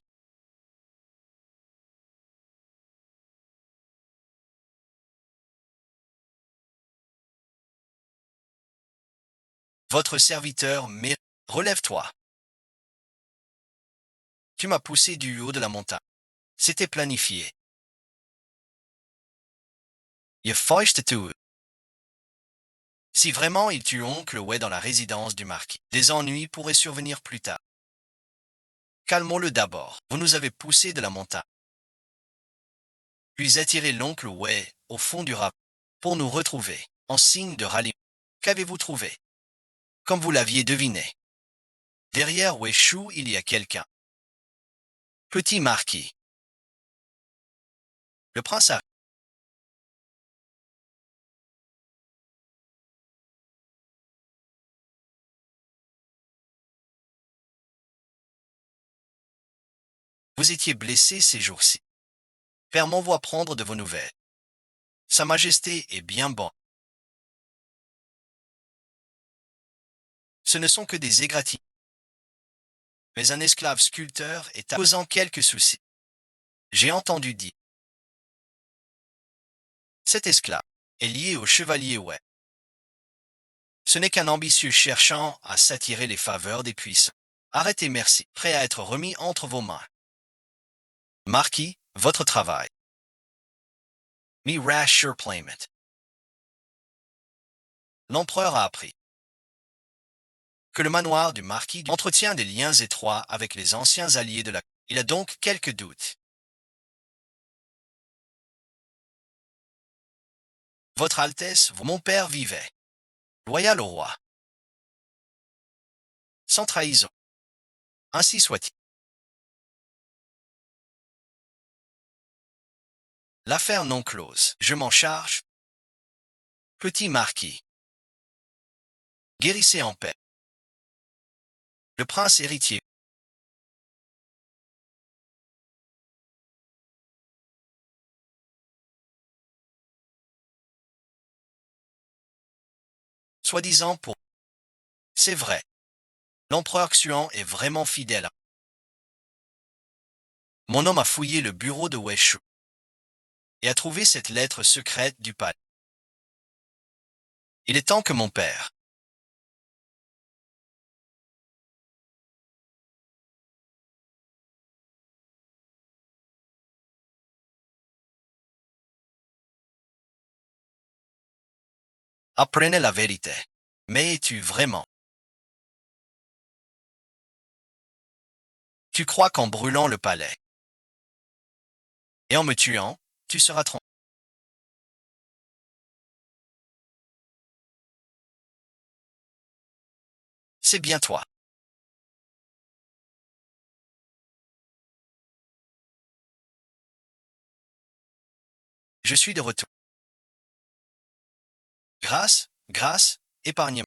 Votre serviteur, mais relève-toi. Tu m'as poussé du haut de la montagne. C'était planifié. Je feuchte tout. Si vraiment il tue oncle Way dans la résidence du marquis, des ennuis pourraient survenir plus tard. Calmons-le d'abord. Vous nous avez poussé de la montagne. Puis attiré l'oncle Wei au fond du ravin pour nous retrouver, en signe de ralliement. Qu'avez-vous trouvé? Comme vous l'aviez deviné. Derrière Wei Shu, il y a quelqu'un. Petit marquis. Le prince arrive. Vous étiez blessé ces jours-ci. Père m'envoie prendre de vos nouvelles. Sa Majesté est bien bonne. Ce ne sont que des égratignures. Mais un esclave sculpteur est causant quelques soucis. J'ai entendu dire. Cet esclave est lié au chevalier Wei. Ce n'est qu'un ambitieux cherchant à s'attirer les faveurs des puissants. Arrêtez, merci, prêt à être remis entre vos mains. Marquis, votre travail. Me rash your payment. L'empereur a appris que le manoir du marquis entretient des liens étroits avec les anciens alliés de la... Il a donc quelques doutes. Votre Altesse, mon père vivait, loyal au roi, sans trahison. Ainsi soit-il. L'affaire non close, je m'en charge. Petit marquis, guérissez en paix. Le prince héritier. Soi-disant pour... C'est vrai. L'empereur Xuan est vraiment fidèle. Mon homme a fouillé le bureau de Wei Shu et a trouvé cette lettre secrète du palais. Il est temps que mon père... apprenne la vérité. Mais es-tu vraiment... Tu crois qu'en brûlant le palais et en me tuant, tu seras tranquille? C'est bien toi. Je suis de retour. Grâce, épargne-moi.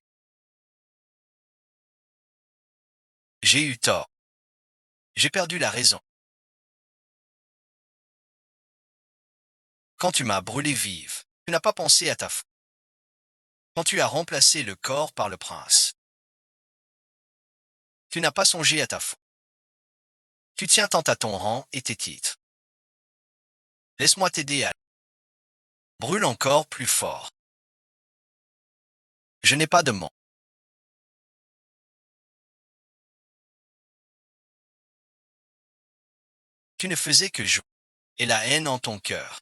J'ai eu tort. J'ai perdu la raison. Quand tu m'as brûlé vive, tu n'as pas pensé à ta foi. Quand tu as remplacé le corps par le prince, tu n'as pas songé à ta foi. Tu tiens tant à ton rang et tes titres. Laisse-moi t'aider à... Brûle encore plus fort. Je n'ai pas de mots. Tu ne faisais que jouer. Et la haine en ton cœur.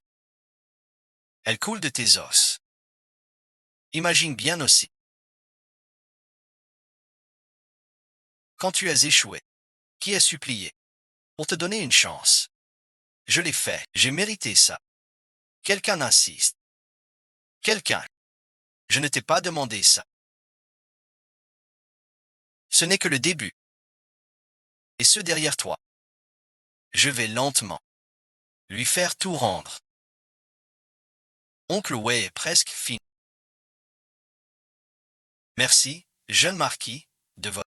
Elle coule de tes os. Imagine bien aussi. Quand tu as échoué, qui a supplié pour te donner une chance? Je l'ai fait, j'ai mérité ça. Quelqu'un insiste. Quelqu'un. Je ne t'ai pas demandé ça. Ce n'est que le début. Et ceux derrière toi. Je vais lentement lui faire tout rendre. Oncle Wei est presque fini. Merci, jeune marquis, de votre...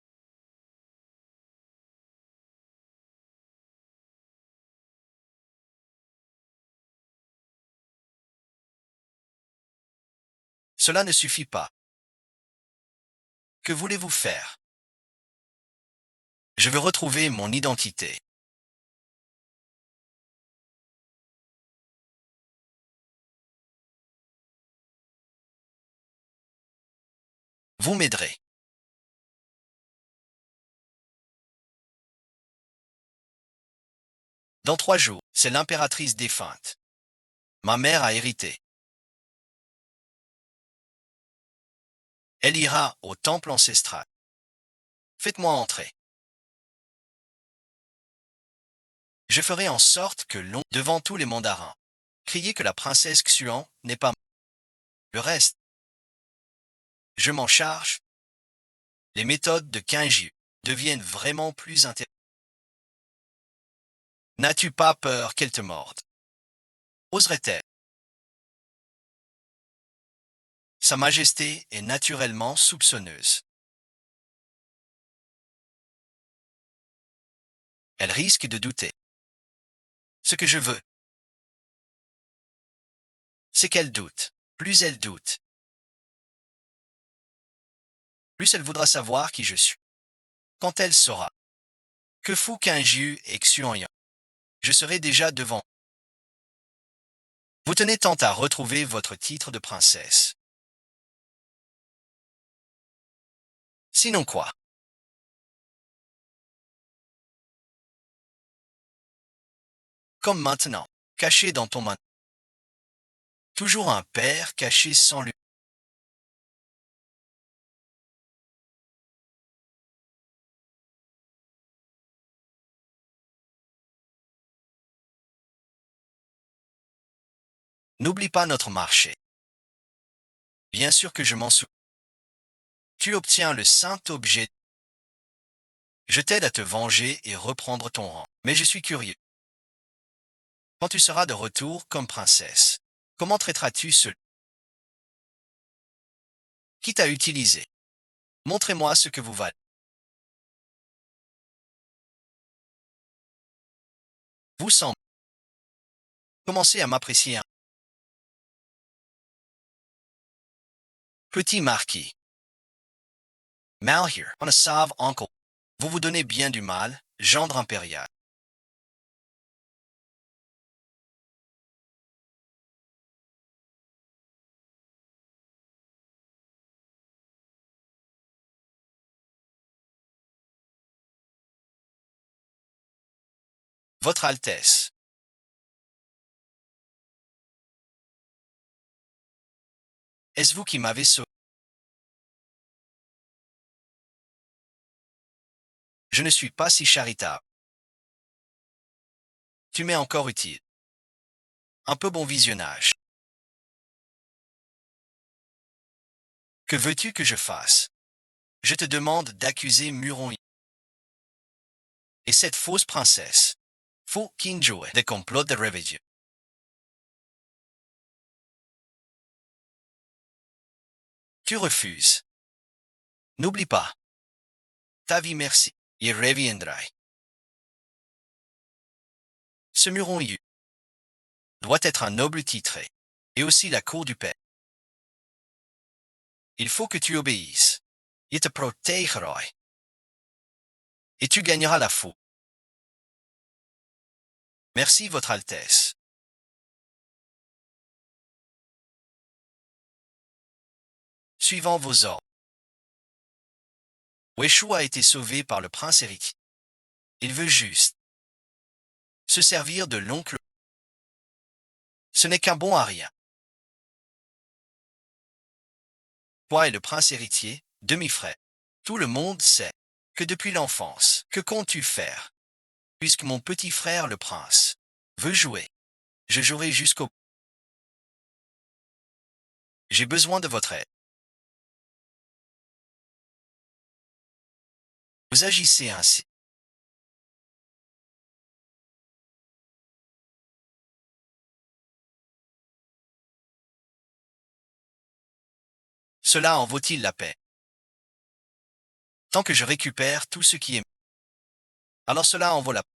Cela ne suffit pas. Que voulez-vous faire? Je veux retrouver mon identité. Vous m'aiderez. Dans 3 jours, c'est l'impératrice défunte. Ma mère a hérité. Elle ira au temple ancestral. Faites-moi entrer. Je ferai en sorte que l'on, devant tous les mandarins, criez que la princesse Xuan n'est pas le reste. Je m'en charge. Les méthodes de Kinju deviennent vraiment plus intéressantes. N'as-tu pas peur qu'elle te morde? Oserait-elle? Sa Majesté est naturellement soupçonneuse. Elle risque de douter. Ce que je veux, c'est qu'elle doute. Plus elle doute, plus elle voudra savoir qui je suis. Quand elle saura que Fu Qingyu est Xuanyang, je serai déjà devant. Vous tenez tant à retrouver votre titre de princesse. Sinon quoi? Comme maintenant, caché dans ton main. Toujours un père caché sans lui. N'oublie pas notre marché. Bien sûr que je m'en souviens. Tu obtiens le saint objet. Je t'aide à te venger et reprendre ton rang. Mais je suis curieux. Quand tu seras de retour comme princesse, comment traiteras-tu celui qui t'a utilisé? Montrez-moi ce que vous valez. Vous semblez commencer à m'apprécier un petit marquis. Mal here, on a sauve uncle. Vous vous donnez bien du mal, gendre impérial. Votre Altesse, est-ce vous qui m'avez sauvé? Je ne suis pas si charitable. Tu m'es encore utile. Un peu bon visionnage. Que veux-tu que je fasse? Je te demande d'accuser Muron et cette fausse princesse, Fu Qingyu, des complots de réveillon. Tu refuses. N'oublie pas. Ta vie merci. Il reviendra. Ce Muron Yu doit être un noble titré, et aussi la cour du père. Il faut que tu obéisses. Il te protégera. Et tu gagneras la fou. Merci, Votre Altesse. Suivant vos ordres. Weishu a été sauvé par le prince héritier. Il veut juste se servir de l'oncle. Ce n'est qu'un bon à rien. Toi et le prince héritier, demi-frère. Tout le monde sait que depuis l'enfance, que comptes-tu faire? Puisque mon petit frère, le prince, veut jouer, je jouerai jusqu'au bout. J'ai besoin de votre aide. Vous agissez ainsi. Cela en vaut-il la paix? Tant que je récupère tout ce qui est... Alors cela en vaut la peine.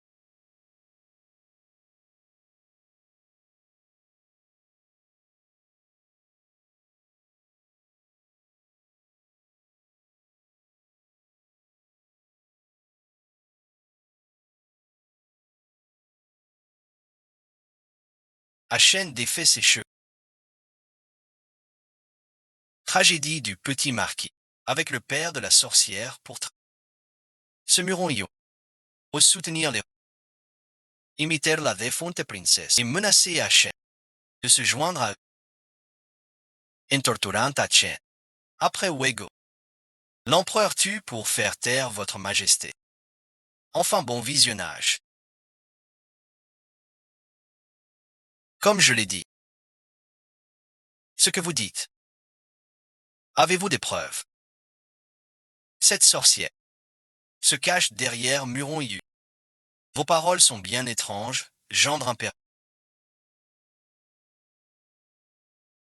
Achène défait ses cheveux. Tragédie du petit marquis, avec le père de la sorcière pour... Ce Muron Yo, au soutenir les... imiter la défunte princesse et menacer Achène de se joindre à eux. En torturant Achène. Après Wego, l'empereur tue pour faire taire votre majesté. Enfin bon visionnage. Comme je l'ai dit. Ce que vous dites. Avez-vous des preuves? Cette sorcière se cache derrière Muron Yu. Vos paroles sont bien étranges, gendre impérial.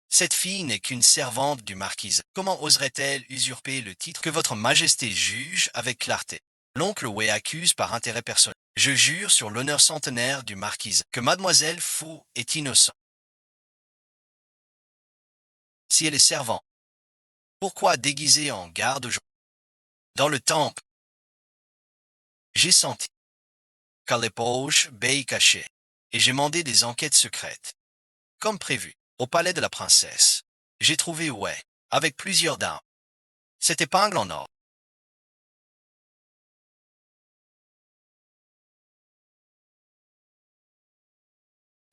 Cette fille n'est qu'une servante du marquis. Comment oserait-elle usurper le titre que votre majesté juge avec clarté? L'oncle Wei accuse par intérêt personnel. Je jure sur l'honneur centenaire du marquis que mademoiselle Fu est innocente. Si elle est servante, pourquoi déguisée en garde dans le temple? J'ai senti qu'à l'époque Bei caché, et j'ai mandé des enquêtes secrètes. Comme prévu, au palais de la princesse, j'ai trouvé Wei, avec plusieurs dames. Cette épingle en or.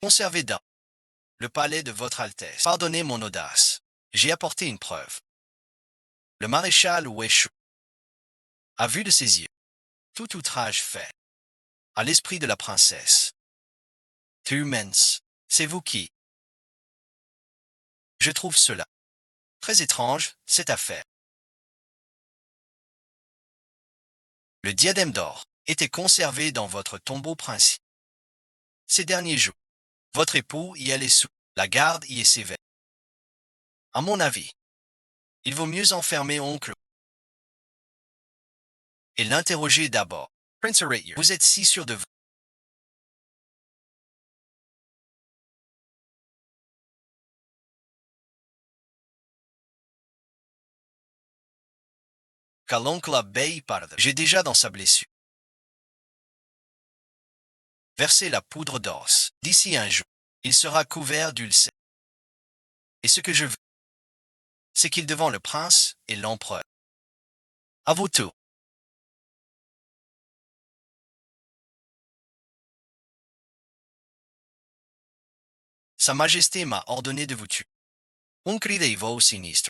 Conservé dans le palais de votre Altesse. Pardonnez mon audace. J'ai apporté une preuve. Le maréchal Wei Shu a vu de ses yeux tout outrage fait à l'esprit de la princesse. Tumens, c'est vous qui. Je trouve cela très étrange, cette affaire. Le diadème d'or était conservé dans votre tombeau princier. Ces derniers jours, votre époux y allait sous. La garde y est sévère. À mon avis, il vaut mieux enfermer oncle et l'interroger d'abord. Prince Rainier, vous êtes si sûr de vous qu'à l'oncle Abbey parle. J'ai déjà dans sa blessure versé la poudre d'os. D'ici un jour, il sera couvert d'ulcères. Et ce que je veux, c'est qu'il devant le prince et l'empereur. À vous tout. Sa Majesté m'a ordonné de vous tuer. On crie des voix sinistres.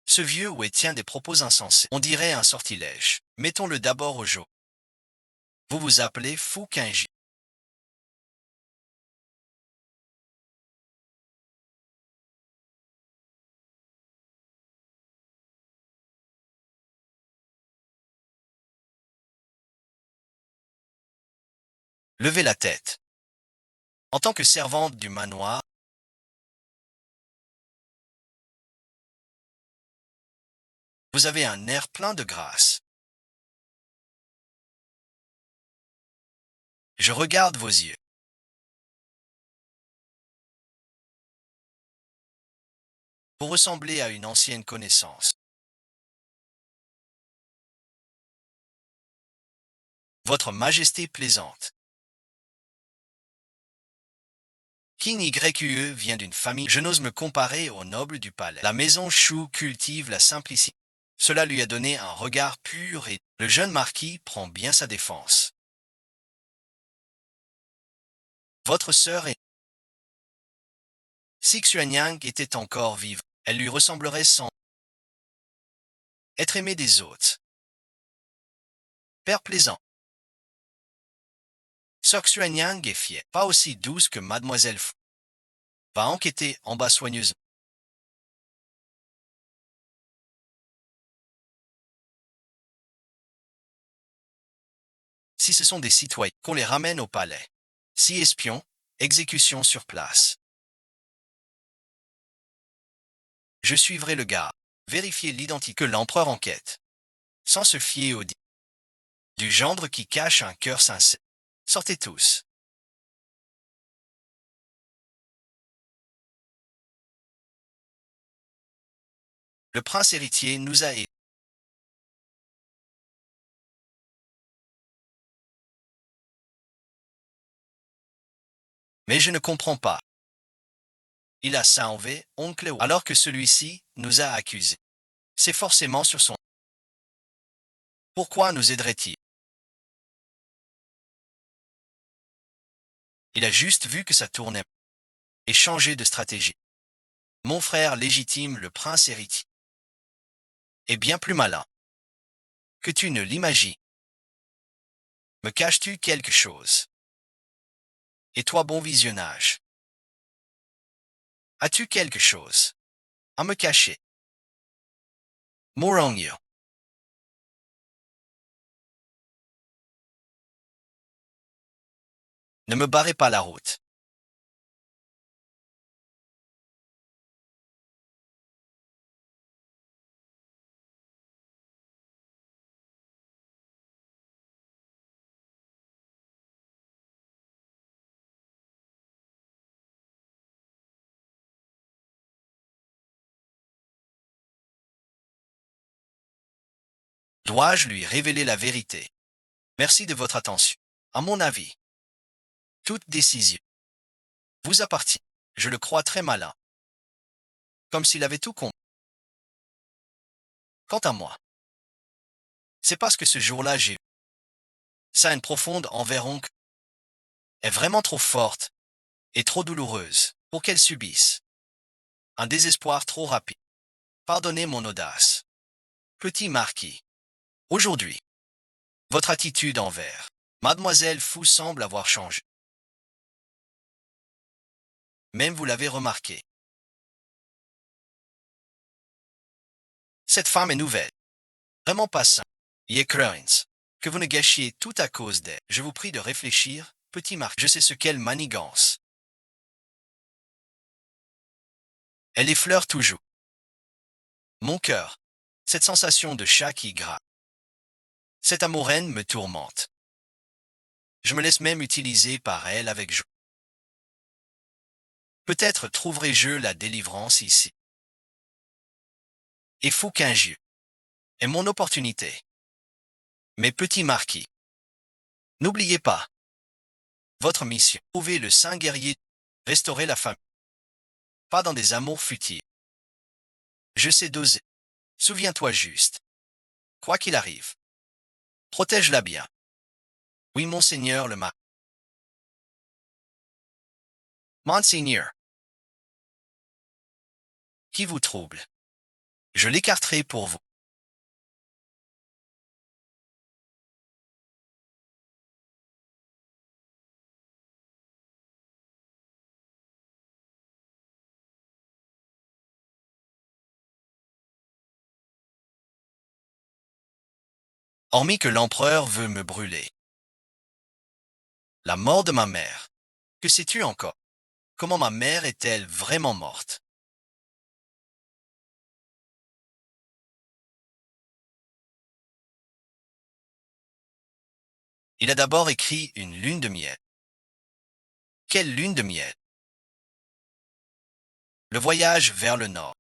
Ce vieux Wei tient des propos insensés. On dirait un sortilège. Mettons-le d'abord au jour. Vous vous appelez Fu Qingji. Levez la tête. En tant que servante du manoir, vous avez un air plein de grâce. Je regarde vos yeux. Vous ressemblez à une ancienne connaissance. Votre Majesté plaisante. King YQE vient d'une famille. Je n'ose me comparer aux nobles du palais. La maison Shu cultive la simplicité. Cela lui a donné un regard pur et le jeune marquis prend bien sa défense. Votre sœur est... Si Xuanyang était encore vive, elle lui ressemblerait sans être aimée des autres. Père plaisant. Sœur Xuanyang est fière, pas aussi douce que Mademoiselle Fu. Va enquêter en bas soigneusement. Si ce sont des citoyens, qu'on les ramène au palais. Si espions, exécution sur place. Je suivrai le gars. Vérifier l'identité que l'empereur enquête. Sans se fier au dit. Du gendre qui cache un cœur sincère. Sortez tous. Le prince héritier nous a aidés. Mais je ne comprends pas. Il a sauvé oncle Wu, alors que celui-ci nous a accusés. C'est forcément sur son... Pourquoi nous aiderait-il? Il a juste vu que ça tournait et changé de stratégie. Mon frère légitime, le prince héritier, est bien plus malin que tu ne l'imagines. Me caches-tu quelque chose? Et toi, bon visionnage. As-tu quelque chose à me cacher? Morongyo. Ne me barrez pas la route. Dois-je lui révéler la vérité? Merci de votre attention. À mon avis, toute décision vous appartient. Je le crois très malin, comme s'il avait tout compris. Quant à moi, c'est parce que ce jour-là j'ai eu ça une profonde enverronque est vraiment trop forte et trop douloureuse pour qu'elle subisse un désespoir trop rapide. Pardonnez mon audace. Petit marquis, aujourd'hui, votre attitude envers Mademoiselle Fou semble avoir changé. Même vous l'avez remarqué. Cette femme est nouvelle. Vraiment pas simple. Ye crains que vous ne gâchiez tout à cause d'elle. Je vous prie de réfléchir, petit marquis. Je sais ce qu'elle manigance. Elle effleure toujours mon cœur. Cette sensation de chat qui gratte. Cette amouraine me tourmente. Je me laisse même utiliser par elle avec joie. Peut-être trouverai-je la délivrance ici. Et fou qu'un jeu est mon opportunité. Mais petit marquis, n'oubliez pas votre mission. Trouver le saint guerrier, restaurer la famille. Pas dans des amours futiles. Je sais doser. Souviens-toi juste. Quoi qu'il arrive, protège-la bien. Oui, monseigneur le marquis. Monseigneur, qui vous trouble? Je l'écarterai pour vous. Hormis que l'empereur veut me brûler. La mort de ma mère. Que sais-tu encore? Comment ma mère est-elle vraiment morte? Il a d'abord écrit une lune de miel. Quelle lune de miel? Le voyage vers le nord.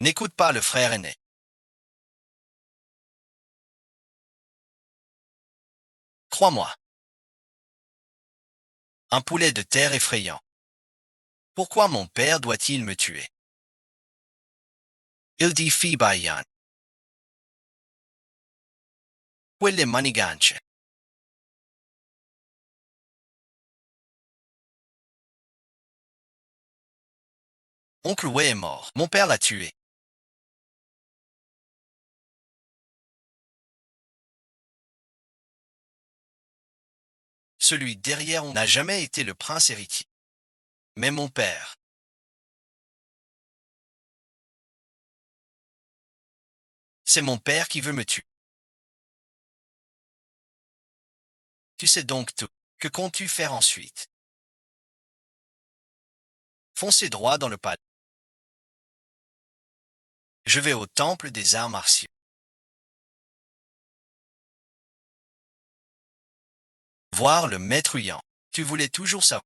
N'écoute pas le frère aîné. Crois-moi, un poulet de terre effrayant. Pourquoi mon père doit-il me tuer? Il dit Fibayan. Quelle manigance. Oncle Wei est mort. Mon père l'a tué. Celui derrière n'a jamais été le prince héritier. Mais mon père. C'est mon père qui veut me tuer. Tu sais donc tout. Que comptes-tu faire ensuite? Foncer droit dans le palais. Je vais au temple des arts martiaux. Voir le maître Huyan. Tu voulais toujours savoir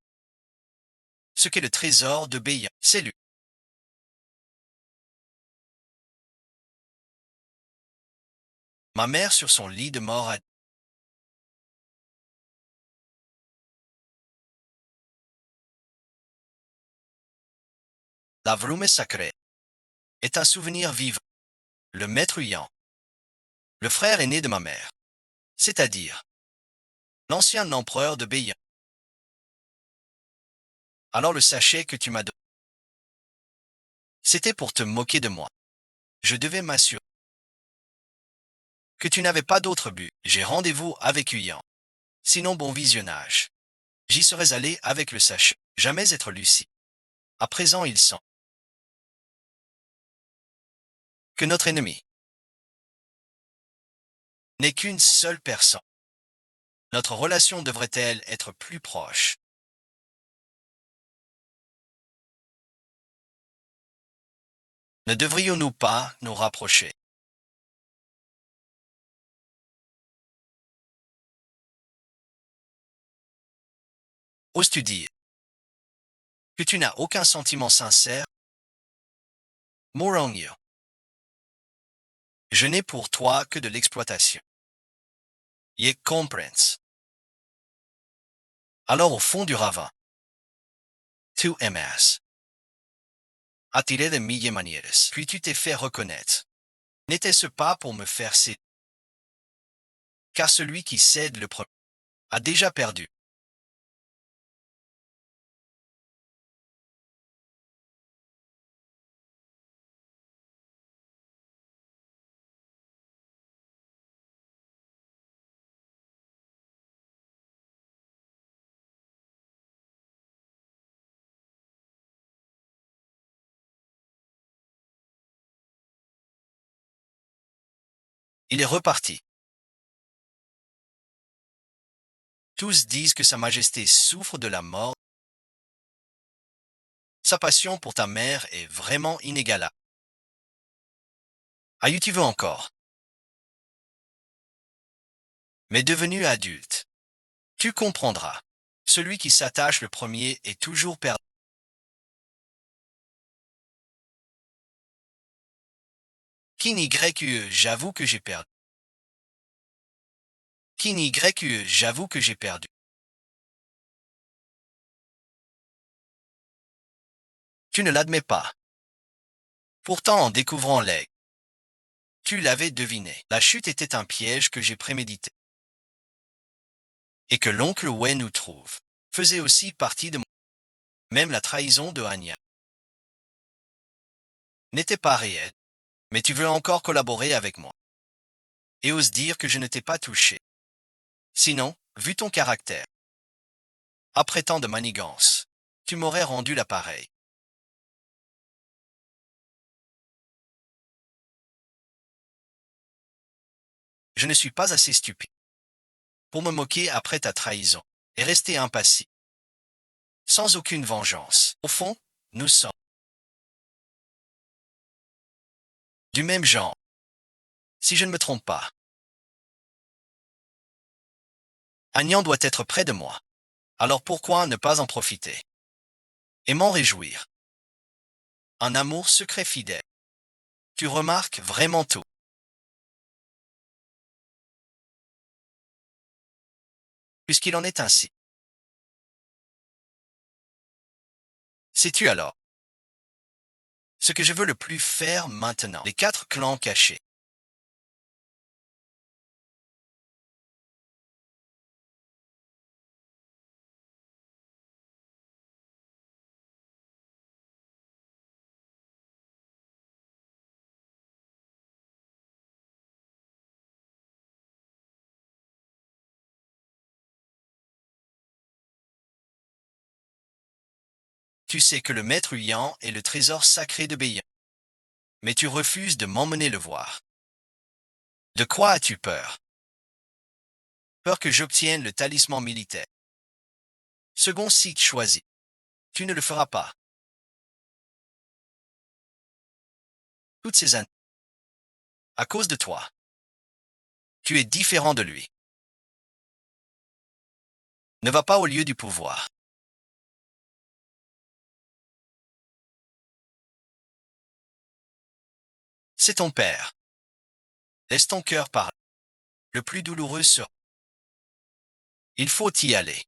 ce qu'est le trésor de Béyan. C'est lui. Ma mère sur son lit de mort a dit, la Vrume sacrée est un souvenir vivant. Le maître Huyan, le frère aîné de ma mère, c'est-à-dire l'ancien empereur de Béyan. Alors le sachet que tu m'as donné, c'était pour te moquer de moi. Je devais m'assurer que tu n'avais pas d'autre but. J'ai rendez-vous avec Huyan. Sinon, bon visionnage. J'y serais allé avec le sachet. Jamais être lucide. À présent, il sent que notre ennemi n'est qu'une seule personne. Notre relation devrait-elle être plus proche? Ne devrions-nous pas nous rapprocher? Oses-tu dire que tu n'as aucun sentiment sincère? Morongyo, je n'ai pour toi que de l'exploitation. Ye comprends. Alors au fond du ravin, tu aimas. Attiré de mille manières, puis tu t'es fait reconnaître. N'était-ce pas pour me faire céder? Car celui qui cède le premier a déjà perdu. Il est reparti. Tous disent que Sa Majesté souffre de la mort. Sa passion pour ta mère est vraiment inégalable. Aïe, tu veux encore? Mais devenu adulte, tu comprendras. Celui qui s'attache le premier est toujours perdu. Qui n'y YQE, j'avoue que j'ai perdu. Qui n'y YQE, j'avoue que j'ai perdu. Tu ne l'admets pas. Pourtant, en découvrant l'aigle, tu l'avais deviné. La chute était un piège que j'ai prémédité. Et que l'oncle Wei nous trouve faisait aussi partie de moi. Même la trahison de Anya n'était pas réelle. Mais tu veux encore collaborer avec moi. Et ose dire que je ne t'ai pas touché. Sinon, vu ton caractère, après tant de manigances, tu m'aurais rendu l'appareil. Je ne suis pas assez stupide pour me moquer après ta trahison et rester impassible, sans aucune vengeance. Au fond, nous sommes du même genre, si je ne me trompe pas. Agnan doit être près de moi. Alors pourquoi ne pas en profiter et m'en réjouir? Un amour secret fidèle. Tu remarques vraiment tout. Puisqu'il en est ainsi. Sais-tu alors ce que je veux le plus faire maintenant? Les 4 clans cachés. Tu sais que le maître Huyan est le trésor sacré de Beiyan. Mais tu refuses de m'emmener le voir. De quoi as-tu peur? Peur que j'obtienne le talisman militaire. Second site choisi. Tu ne le feras pas. Toutes ces années. À cause de toi. Tu es différent de lui. Ne va pas au lieu du pouvoir. C'est ton père. Laisse ton cœur parler. Le plus douloureux sera. Il faut y aller.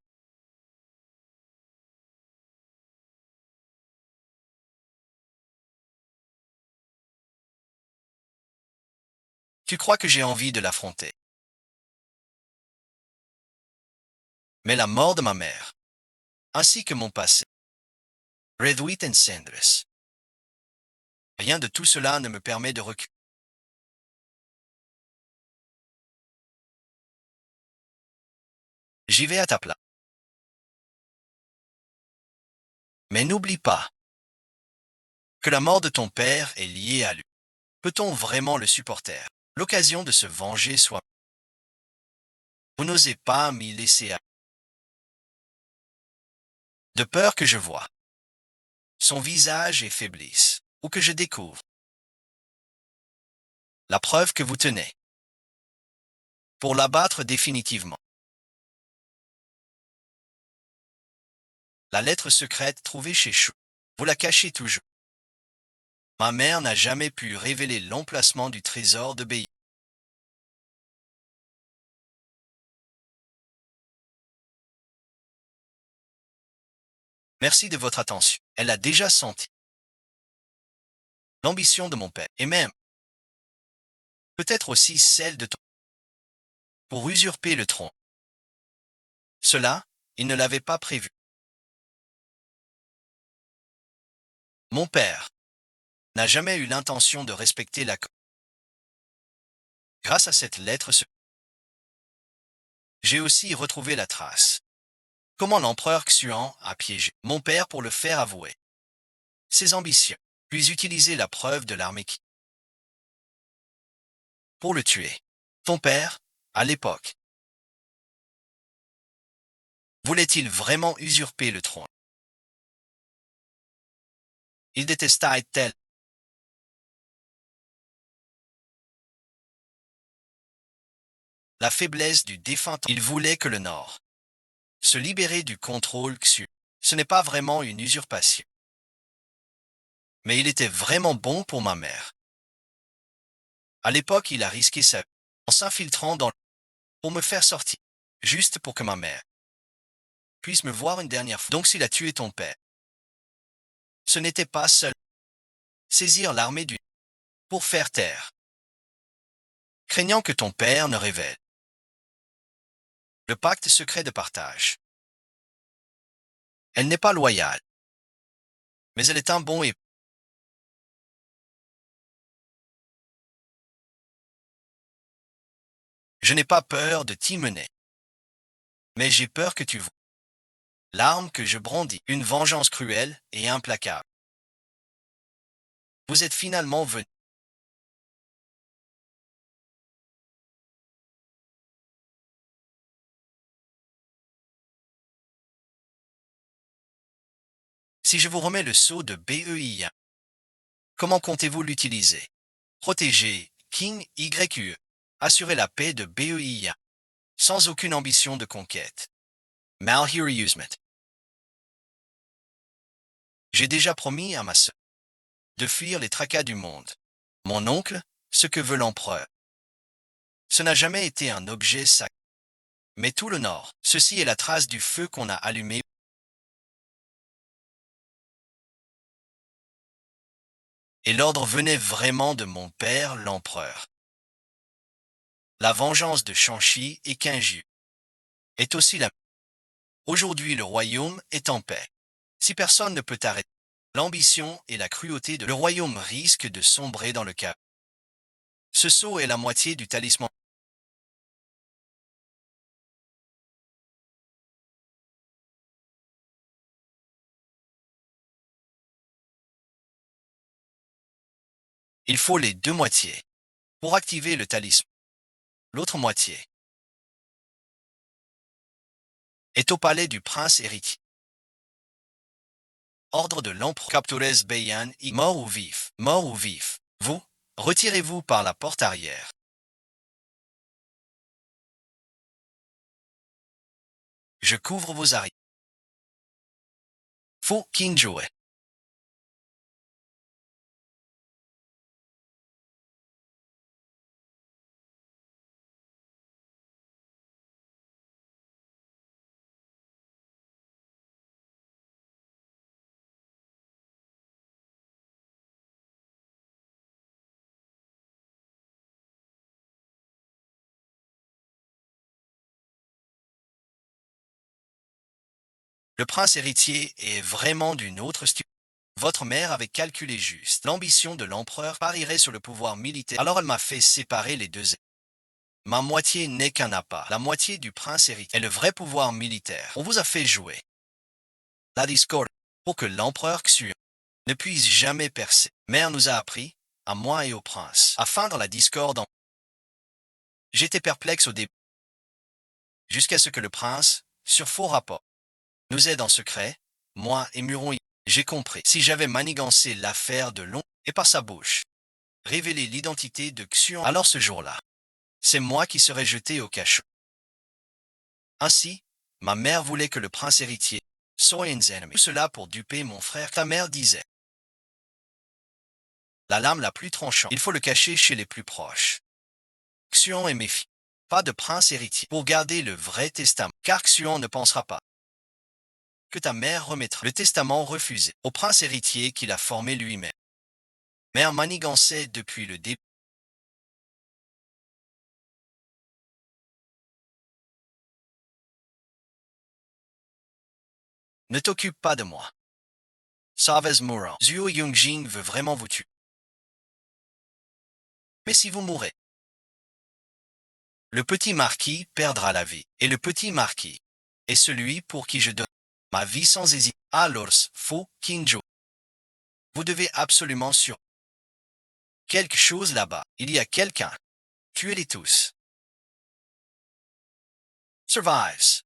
Tu crois que j'ai envie de l'affronter. Mais la mort de ma mère, ainsi que mon passé, réduit en cendres. Rien de tout cela ne me permet de reculer. J'y vais à ta place. Mais n'oublie pas que la mort de ton père est liée à lui. Peut-on vraiment le supporter? L'occasion de se venger soit. Vous n'osez pas m'y laisser aller. De peur que je voie son visage et faiblisse, ou que je découvre la preuve que vous tenez pour l'abattre définitivement. La lettre secrète trouvée chez Chou. Vous la cachez toujours. Ma mère n'a jamais pu révéler l'emplacement du trésor de Béi. Merci de votre attention. Elle a déjà senti l'ambition de mon père, et même peut-être aussi celle de ton pour usurper le trône. Cela, il ne l'avait pas prévu. Mon père n'a jamais eu l'intention de respecter l'accord. Grâce à cette lettre, j'ai aussi retrouvé la trace. Comment l'empereur Xuan a piégé mon père pour le faire avouer ses ambitions, puis utiliser la preuve de l'armée qui pour le tuer. Ton père, à l'époque, voulait-il vraiment usurper le trône? Il détesta être tel. La faiblesse du défunt. Il voulait que le Nord se libérer du contrôle Xu. Ce n'est pas vraiment une usurpation. Mais il était vraiment bon pour ma mère. À l'époque, il a risqué sa vie en s'infiltrant dans pour me faire sortir, juste pour que ma mère puisse me voir une dernière fois. Donc s'il a tué ton père, ce n'était pas seul saisir l'armée du pour faire taire, craignant que ton père ne révèle le pacte secret de partage. Elle n'est pas loyale, mais elle est un bon époux. Je n'ai pas peur de t'y mener, mais j'ai peur que tu vois l'arme que je brandis, une vengeance cruelle et implacable. Vous êtes finalement venu. Si je vous remets le sceau de BEI1, comment comptez-vous l'utiliser? Protéger King YUE, assurer la paix de BEI1, sans aucune ambition de conquête. Malheureusement, j'ai déjà promis à ma sœur de fuir les tracas du monde. Mon oncle, ce que veut l'empereur. Ce n'a jamais été un objet sacré. Mais tout le nord, ceci est la trace du feu qu'on a allumé. Et l'ordre venait vraiment de mon père, l'empereur. La vengeance de Shanxi et Qingyu est aussi la. Aujourd'hui, le royaume est en paix. Si personne ne peut arrêter l'ambition et la cruauté de le royaume risque de sombrer dans le chaos. Ce sceau est la moitié du talisman. Il faut les deux moitiés pour activer le talisman. L'autre moitié est au palais du prince héritier. Ordre de l'empereur Captores Bayan, mort ou vif, mort ou vif. Vous, retirez-vous par la porte arrière. Je couvre vos arrières. Faux King Joe. Le prince héritier est vraiment d'une autre stupeur. Votre mère avait calculé juste. L'ambition de l'empereur parierait sur le pouvoir militaire. Alors elle m'a fait séparer les deux. Ma moitié n'est qu'un appât. La moitié du prince héritier est le vrai pouvoir militaire. On vous a fait jouer la discorde pour que l'empereur Xuan ne puisse jamais percer. Mère nous a appris, à moi et au prince, à feindre la discorde. J'étais perplexe au début, jusqu'à ce que le prince, sur faux rapport, nous aide en secret, moi et Muron. J'ai compris. Si j'avais manigancé l'affaire de long et par sa bouche, révélé l'identité de Xuan, alors ce jour-là, c'est moi qui serais jeté au cachot. Ainsi, ma mère voulait que le prince héritier soit un ennemi. Tout cela pour duper mon frère. Ta mère disait, la lame la plus tranchante, il faut le cacher chez les plus proches. Xuan est méfiant. Pas de prince héritier pour garder le vrai testament, car Xuan ne pensera pas que ta mère remettra le testament refusé au prince héritier qu'il a formé lui-même. Mère manigançait depuis le début. Ne t'occupe pas de moi. Savez mourant. Zhuo Yungjing veut vraiment vous tuer. Mais si vous mourrez, le petit marquis perdra la vie. Et le petit marquis est celui pour qui je donne ma vie sans hésiter. Alors, Fo Qingzhou, vous devez absolument sur quelque chose là-bas. Il y a quelqu'un. Tuez-les tous. Survives.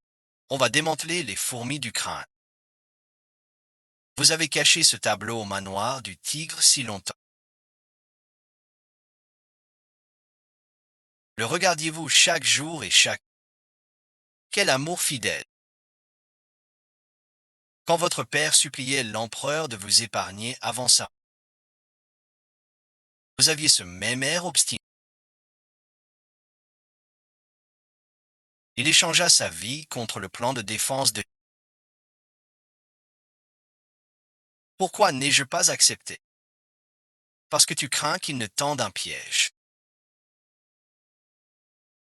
On va démanteler les fourmis du crâne. Vous avez caché ce tableau au manoir du tigre si longtemps. Le regardiez-vous chaque jour et chaque... Quel amour fidèle. Quand votre père suppliait l'empereur de vous épargner avant ça, vous aviez ce même air obstiné. Il échangea sa vie contre le plan de défense de... Pourquoi n'ai-je pas accepté? Parce que tu crains qu'il ne tende un piège.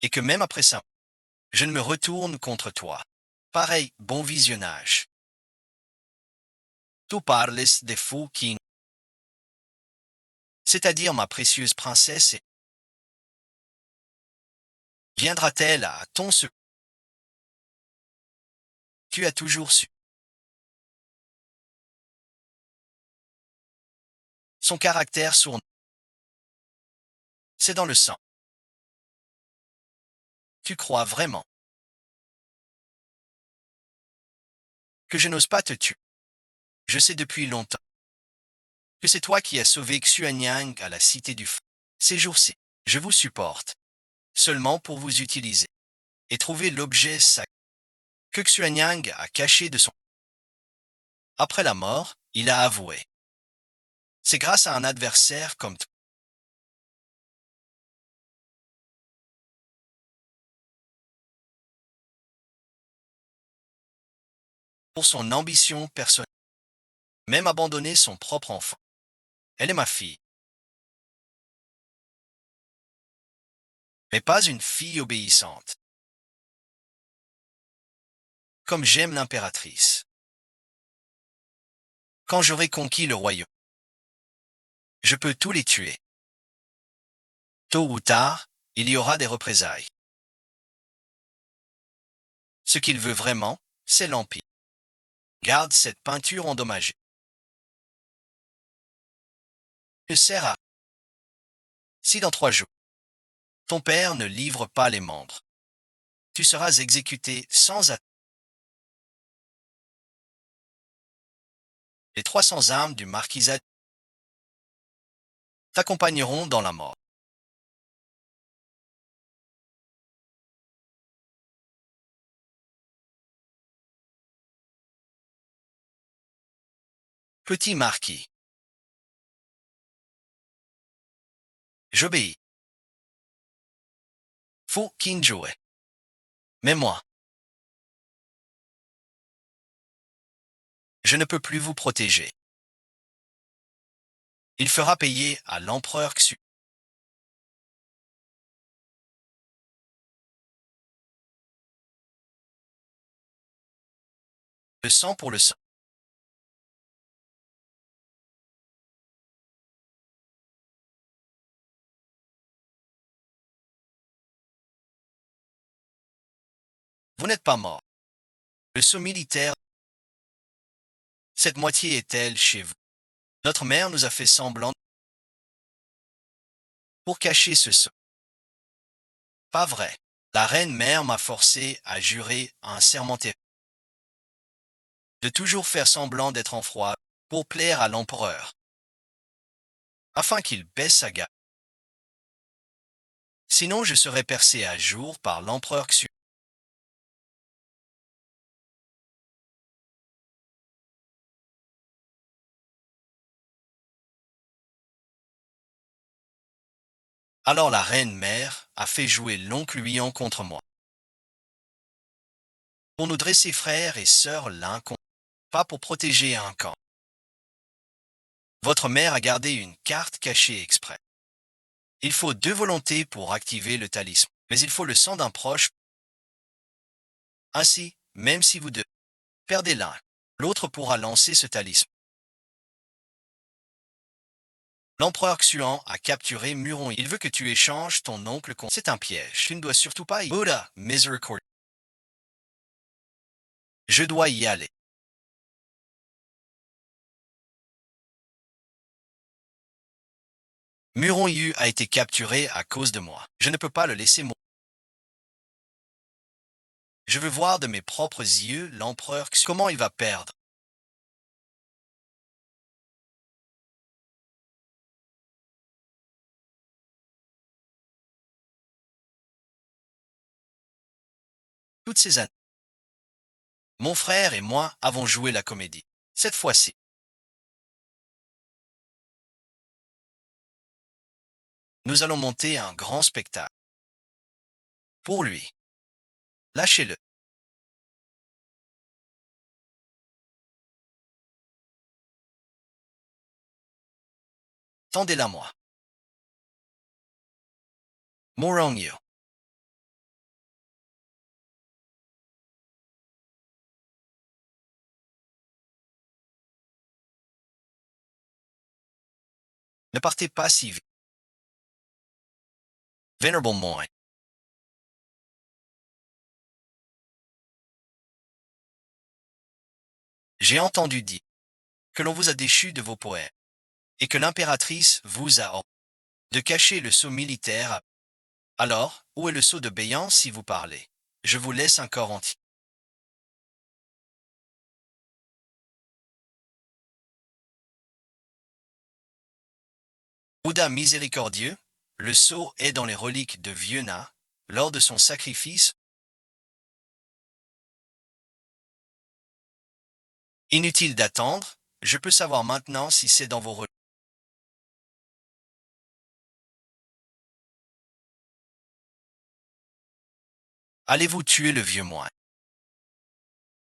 Et que même après ça, je ne me retourne contre toi. Pareil, bon visionnage. Tu parles des fous qui... C'est-à-dire ma précieuse princesse et... Viendra-t-elle à ton secours? Tu as toujours su. Son caractère sourd. C'est dans le sang. Tu crois vraiment que je n'ose pas te tuer? Je sais depuis longtemps que c'est toi qui as sauvé Xuanyang à la cité du feu. Ces jours-ci, je vous supporte, seulement pour vous utiliser et trouver l'objet sacré que Xuanyang a caché de son... Après la mort, il a avoué. C'est grâce à un adversaire comme toi. Pour son ambition personnelle, même abandonner son propre enfant. Elle est ma fille, mais pas une fille obéissante. Comme j'aime l'impératrice. Quand j'aurai conquis le royaume, je peux tous les tuer. Tôt ou tard, il y aura des représailles. Ce qu'il veut vraiment, c'est l'Empire. Garde cette peinture endommagée. Ne sert à... Si dans 3 jours, ton père ne livre pas les membres, tu seras exécuté sans attente. Les 300 âmes du marquisat t'accompagneront dans la mort. Petit marquis, j'obéis. Faux Kinjoe. Mais moi, je ne peux plus vous protéger. Il fera payer à l'empereur Xu. Le sang pour le sang. Vous n'êtes pas mort. Le sceau militaire, cette moitié est-elle chez vous? Notre mère nous a fait semblant pour cacher ce sceau. Pas vrai. La reine mère m'a forcé à jurer un serment terrible de toujours faire semblant d'être en froid pour plaire à l'empereur, afin qu'il baisse sa garde. Sinon, je serais percé à jour par l'empereur Xu. Alors la reine mère a fait jouer l'oncle Huion contre moi, pour nous dresser frères et sœurs l'un contre, pas pour protéger un camp. Votre mère a gardé une carte cachée exprès. Il faut deux volontés pour activer le talisman, mais il faut le sang d'un proche. Ainsi, même si vous deux perdez l'un, l'autre pourra lancer ce talisman. L'empereur Xuan a capturé Muron. Il veut que tu échanges ton oncle contre. C'est un piège. Tu ne dois surtout pas y. Buddha, miséricorde. Je dois y aller. Muron Yu a été capturé à cause de moi. Je ne peux pas le laisser mourir. Je veux voir de mes propres yeux l'empereur Xu. Comment il va perdre. Toutes ces années. Mon frère et moi avons joué la comédie. Cette fois-ci, nous allons monter un grand spectacle. Pour lui. Lâchez-le. Tendez-la moi. Morongyo. Ne partez pas si vite. Venerable Moine. J'ai entendu dire que l'on vous a déchu de vos poèmes et que l'impératrice vous a ordonné de cacher le sceau militaire. Alors, où est le sceau de Béyan si vous parlez? Je vous laisse un corps entier. Bouddha miséricordieux, le sceau est dans les reliques de Vieux-Na, lors de son sacrifice. Inutile d'attendre, je peux savoir maintenant si c'est dans vos reliques. Allez-vous tuer le vieux moine?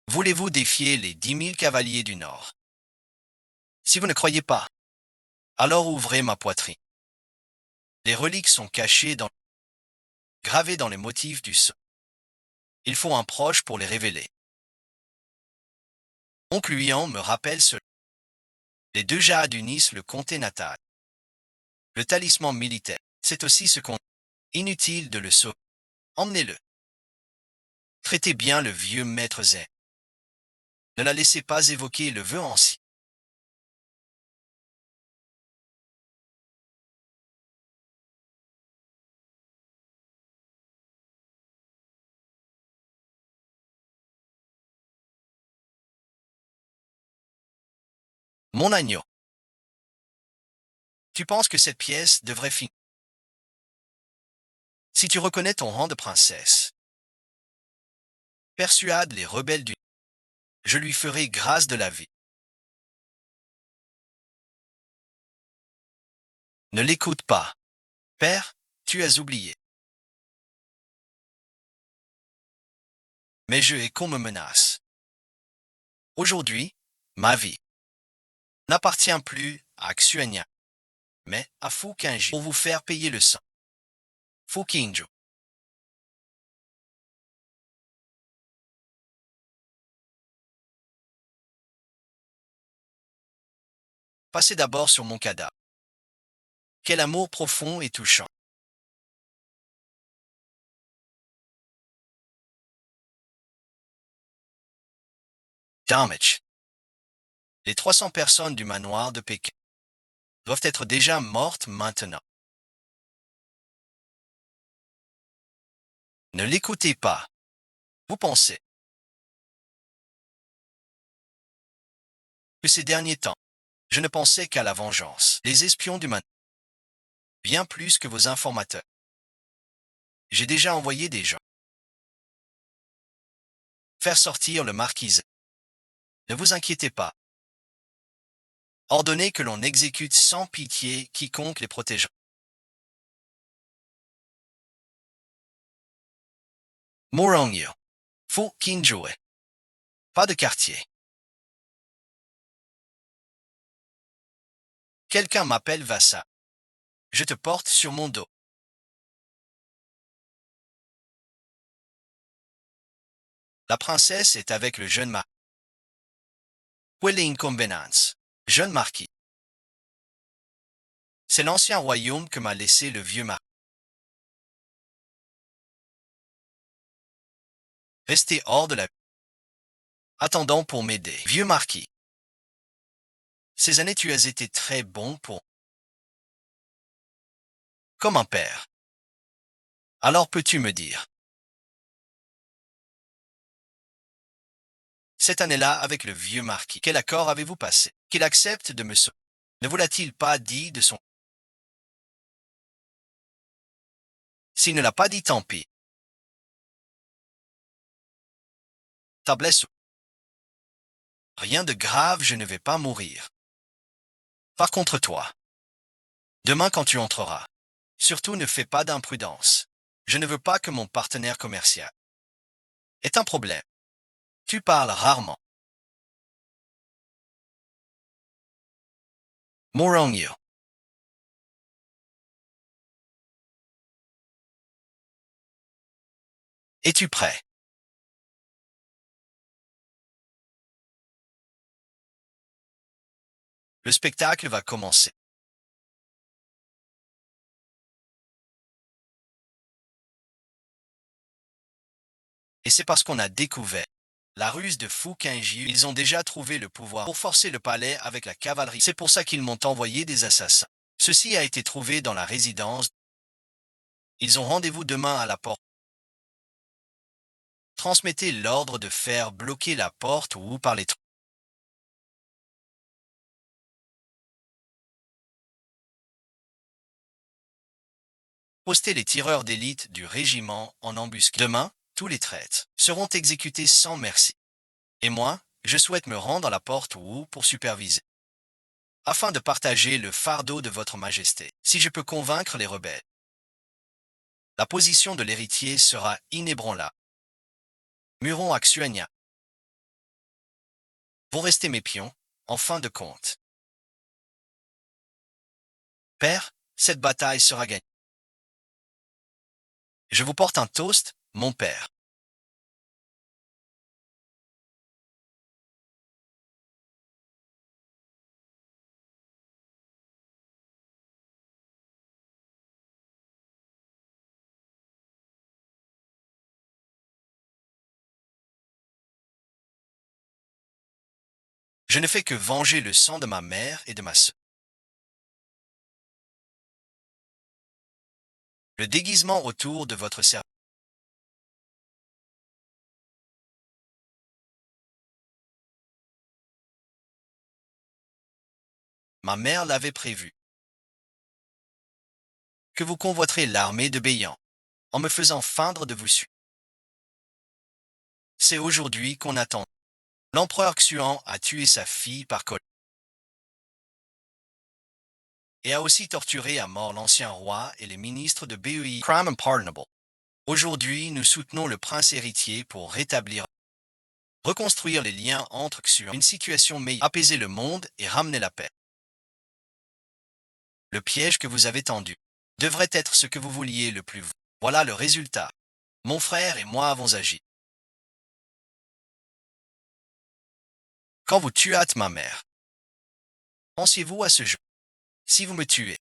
Voulez-vous défier les 10 000 cavaliers du Nord? Si vous ne croyez pas, alors ouvrez ma poitrine. Les reliques sont cachées gravées dans les motifs du sceau. Il faut un proche pour les révéler. Concluant me rappelle cela. Les deux jades unissent le comté natal. Le talisman militaire, c'est aussi ce qu'on... Inutile de le sauver. Emmenez-le. Traitez bien le vieux maître Zen. Ne la laissez pas évoquer le vœu ancien. Mon agneau. Tu penses que cette pièce devrait finir? Si tu reconnais ton rang de princesse, persuade les rebelles du... Je lui ferai grâce de la vie. Ne l'écoute pas. Père, tu as oublié. Mais je et qu'on me menace. Aujourd'hui, ma vie n'appartient plus à Xuanya, mais à Fukinji pour vous faire payer le sang. Fukinjo. Passez d'abord sur mon cadavre. Quel amour profond et touchant. Damage. Les 300 personnes du manoir de Pékin doivent être déjà mortes maintenant. Ne l'écoutez pas. Vous pensez que ces derniers temps, je ne pensais qu'à la vengeance. Les espions du manoir, bien plus que vos informateurs. J'ai déjà envoyé des gens faire sortir le marquis. Ne vous inquiétez pas. Ordonnez que l'on exécute sans pitié quiconque les protégera. Morongyo. Fu Kinjoe. Pas de quartier. Quelqu'un m'appelle Vassa. Je te porte sur mon dos. La princesse est avec le jeune marquis. Quelle inconvenance. Jeune marquis. C'est l'ancien royaume que m'a laissé le vieux marquis. Restez hors de la... Attendons pour m'aider. Vieux marquis. Ces années tu as été très bon pour... Comme un père. Alors peux-tu me dire, cette année-là avec le vieux marquis, quel accord avez-vous passé? Qu'il accepte de me sauver? Ne vous l'a-t-il pas dit de son... S'il ne l'a pas dit, tant pis. Ta blessure. Rien de grave, je ne vais pas mourir. Par contre toi, demain quand tu entreras, surtout ne fais pas d'imprudence. Je ne veux pas que mon partenaire commercial ait un problème. Tu parles rarement. Morongyo. Es-tu prêt? Le spectacle va commencer. Et c'est parce qu'on a découvert la ruse de Fu Qingyu, ils ont déjà trouvé le pouvoir pour forcer le palais avec la cavalerie. C'est pour ça qu'ils m'ont envoyé des assassins. Ceci a été trouvé dans la résidence. Ils ont rendez-vous demain à la porte. Transmettez l'ordre de faire bloquer la porte ou par les troupes. Postez les tireurs d'élite du régiment en embuscade. Demain, tous les traîtres seront exécutés sans merci. Et moi, je souhaite me rendre à la porte Wu pour superviser, afin de partager le fardeau de votre majesté. Si je peux convaincre les rebelles, la position de l'héritier sera inébranlable. Muron Axuania vont rester mes pions, en fin de compte. Père, cette bataille sera gagnée. Je vous porte un toast, mon père. Je ne fais que venger le sang de ma mère et de ma sœur. Le déguisement autour de votre cerveau. Ma mère l'avait prévu. Que vous convoiterez l'armée de Béyan, en me faisant feindre de vous suivre. C'est aujourd'hui qu'on attend. L'empereur Xuan a tué sa fille par colère et a aussi torturé à mort l'ancien roi et les ministres de BEI. Crime unpardonable. Aujourd'hui, nous soutenons le prince héritier pour rétablir, reconstruire les liens entre Xuan, une situation meilleure, apaiser le monde et ramener la paix. Le piège que vous avez tendu devrait être ce que vous vouliez le plus. Voilà le résultat. Mon frère et moi avons agi. Quand vous tuâtes ma mère, pensiez-vous à ce jour? Si vous me tuez,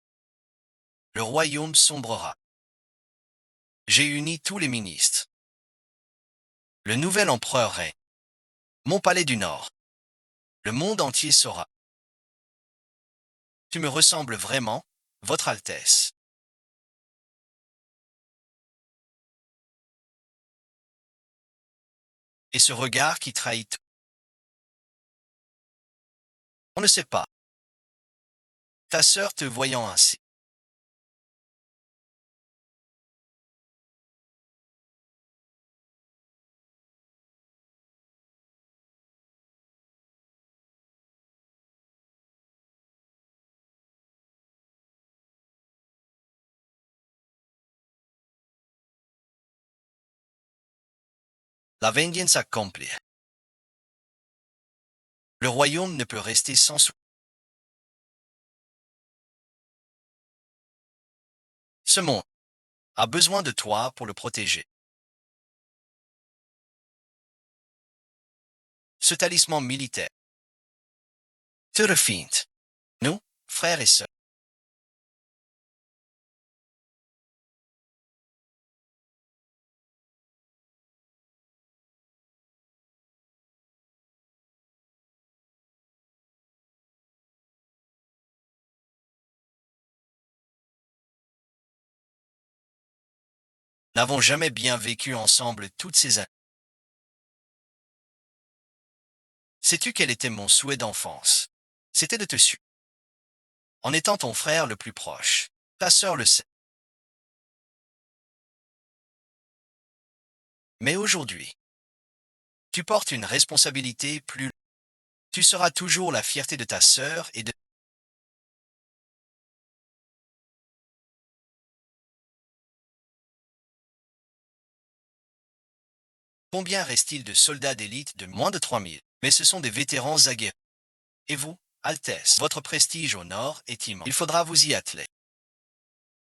le royaume sombrera. J'ai uni tous les ministres. Le nouvel empereur règne. Mon palais du Nord. Le monde entier saura. Tu me ressembles vraiment, Votre Altesse. Et ce regard qui trahit tout. On ne sait pas. Ta sœur te voyant ainsi. La vengeance accomplie. Le royaume ne peut rester sans sou. Ce monde a besoin de toi pour le protéger. Ce talisman militaire te refinte. Nous, frères et sœurs, n'avons jamais bien vécu ensemble toutes ces années. Sais-tu quel était mon souhait d'enfance? C'était de te suivre. En étant ton frère le plus proche. Ta sœur le sait. Mais aujourd'hui, tu portes une responsabilité plus. Tu seras toujours la fierté de ta sœur et de. Combien reste-t-il de soldats d'élite de moins de 3000? Mais ce sont des vétérans aguerris. Et vous, Altesse, votre prestige au nord est immense. Il faudra vous y atteler.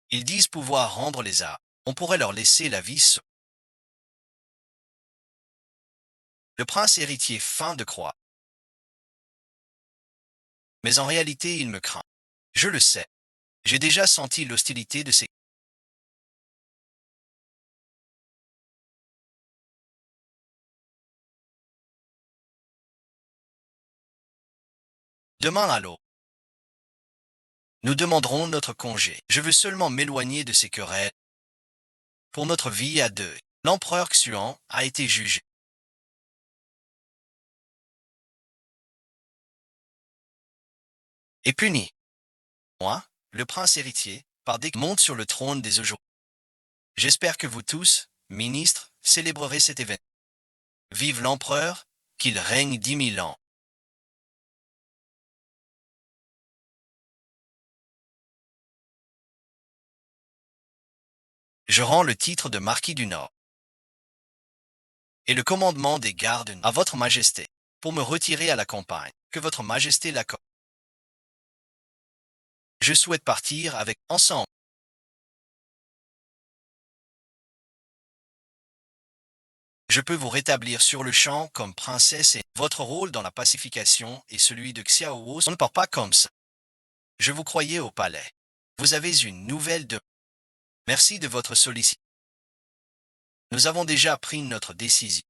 Ils disent pouvoir rendre les armes. On pourrait leur laisser la vie sauve. Le prince héritier feint de croire. Mais en réalité, il me craint. Je le sais. J'ai déjà senti l'hostilité de ses. Demain à l'eau. Nous demanderons notre congé. Je veux seulement m'éloigner de ces querelles. Pour notre vie à deux, l'empereur Xuan a été jugé et puni. Moi, le prince héritier, par des monte sur le trône des aujourd'hui. J'espère que vous tous, ministres, célébrerez cet événement. Vive l'empereur, qu'il règne 10 000 ans. Je rends le titre de marquis du Nord et le commandement des gardes à votre majesté pour me retirer à la campagne. Que votre majesté l'accorde. Je souhaite partir avec ensemble. Je peux vous rétablir sur le champ comme princesse et votre rôle dans la pacification et celui de Xiao. On ne part pas comme ça. Je vous croyais au palais. Vous avez une nouvelle de. Merci de votre sollicitude. Nous avons déjà pris notre décision.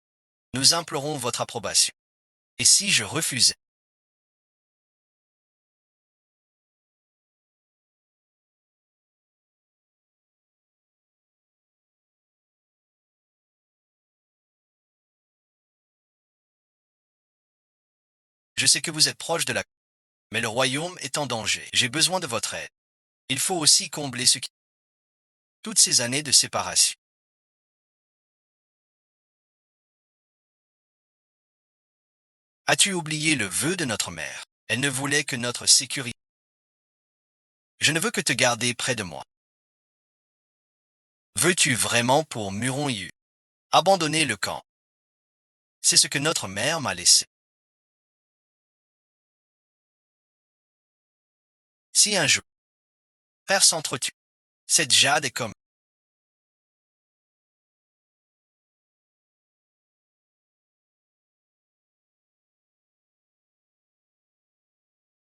Nous implorons votre approbation. Et si je refusais? Je sais que vous êtes proche de la. Mais le royaume est en danger. J'ai besoin de votre aide. Il faut aussi combler ce qui. Toutes ces années de séparation. As-tu oublié le vœu de notre mère? Elle ne voulait que notre sécurité. Je ne veux que te garder près de moi. Veux-tu vraiment pour Muron-Yu abandonner le camp? C'est ce que notre mère m'a laissé. Si un jour, frère s'entretue, cette Jade est comme.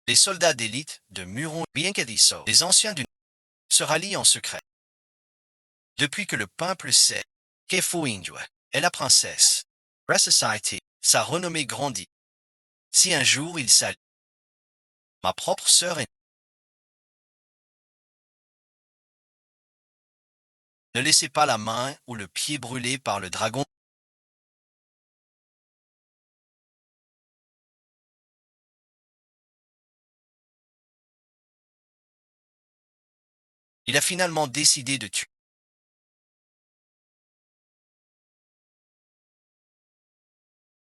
Les soldats d'élite de Muron, bien qu'Ediso, les anciens du se rallient en secret. Depuis que le peuple sait qu'Efo Indua est la princesse, Society Sa renommée grandit. Si un jour il s'allie, ma propre sœur est... Ne laissez pas la main ou le pied brûlé par le dragon. Il a finalement décidé de tuer.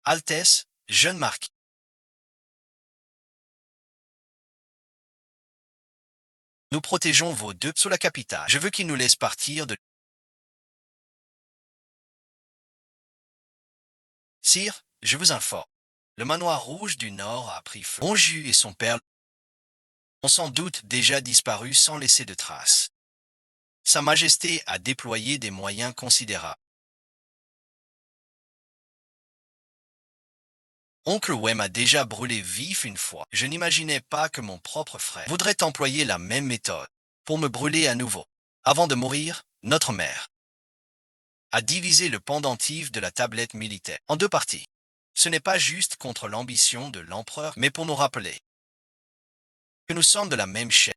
Altesse, jeune marquis. Nous protégeons vos deux sous la capitale. Je veux qu'il nous laisse partir de... Sire, je vous informe. Le manoir rouge du Nord a pris feu. Bonju et son père ont sans doute déjà disparu sans laisser de traces. Sa Majesté a déployé des moyens considérables. Oncle Wem a déjà brûlé vif une fois. Je n'imaginais pas que mon propre frère voudrait employer la même méthode pour me brûler à nouveau. Avant de mourir, notre mère a divisé le pendentif de la tablette militaire en deux parties. Ce n'est pas juste contre l'ambition de l'empereur, mais pour nous rappeler que nous sommes de la même chair,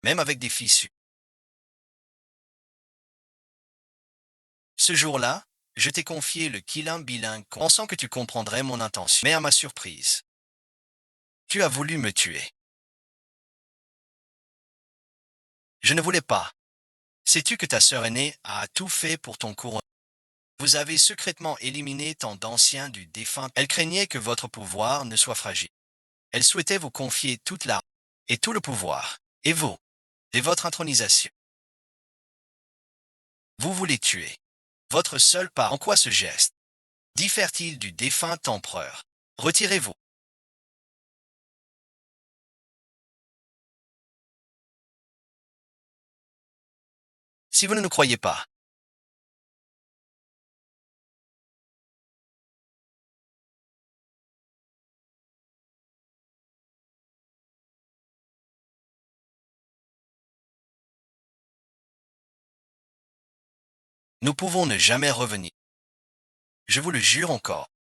même avec des fissures. Ce jour-là, je t'ai confié le Kilim bilingue pensant que tu comprendrais mon intention. Mais à ma surprise, tu as voulu me tuer. Je ne voulais pas. Sais-tu que ta sœur aînée a tout fait pour ton couronnement? Vous avez secrètement éliminé tant d'anciens du défunt. Elle craignait que votre pouvoir ne soit fragile. Elle souhaitait vous confier toute l'arme et tout le pouvoir. Et vous, dès votre intronisation, vous voulez tuer votre seul part. En quoi ce geste diffère-t-il du défunt empereur? Retirez-vous. Si vous ne nous croyez pas, nous pouvons ne jamais revenir. Je vous le jure encore.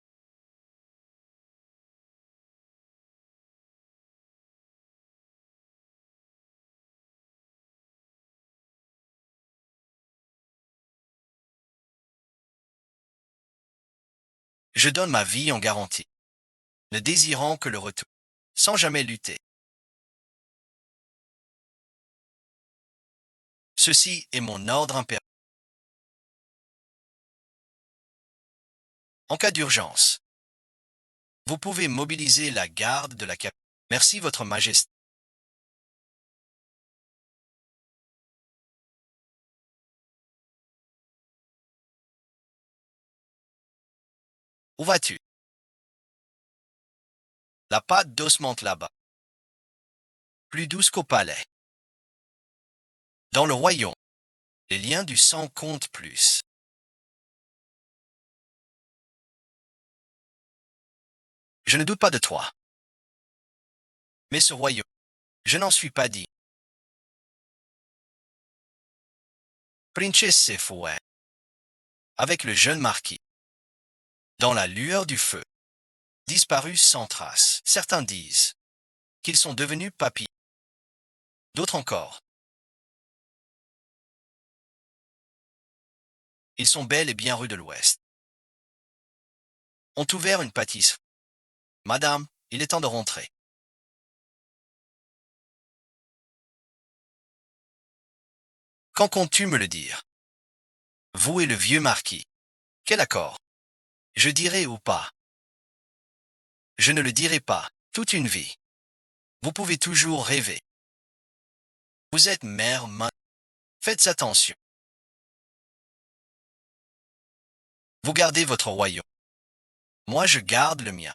Je donne ma vie en garantie, ne désirant que le retour, sans jamais lutter. Ceci est mon ordre impérial. En cas d'urgence, vous pouvez mobiliser la garde de la capitale. Merci, Votre Majesté. Où vas-tu? La pâte d'os monte là-bas, plus douce qu'au palais. Dans le royaume, les liens du sang comptent plus. Je ne doute pas de toi. Mais ce royaume, je n'en suis pas dit. Princesse Fouet, avec le jeune marquis, dans la lueur du feu, disparu sans trace. Certains disent qu'ils sont devenus papis. D'autres encore, ils sont bel et bien rue de l'Ouest. Ont ouvert une pâtisserie. Madame, il est temps de rentrer. Quand comptes-tu me le dire? Vous et le vieux marquis. Quel accord? Je dirai ou pas. Je ne le dirai pas. Toute une vie. Vous pouvez toujours rêver. Vous êtes mère, faites attention. Vous gardez votre royaume. Moi, je garde le mien.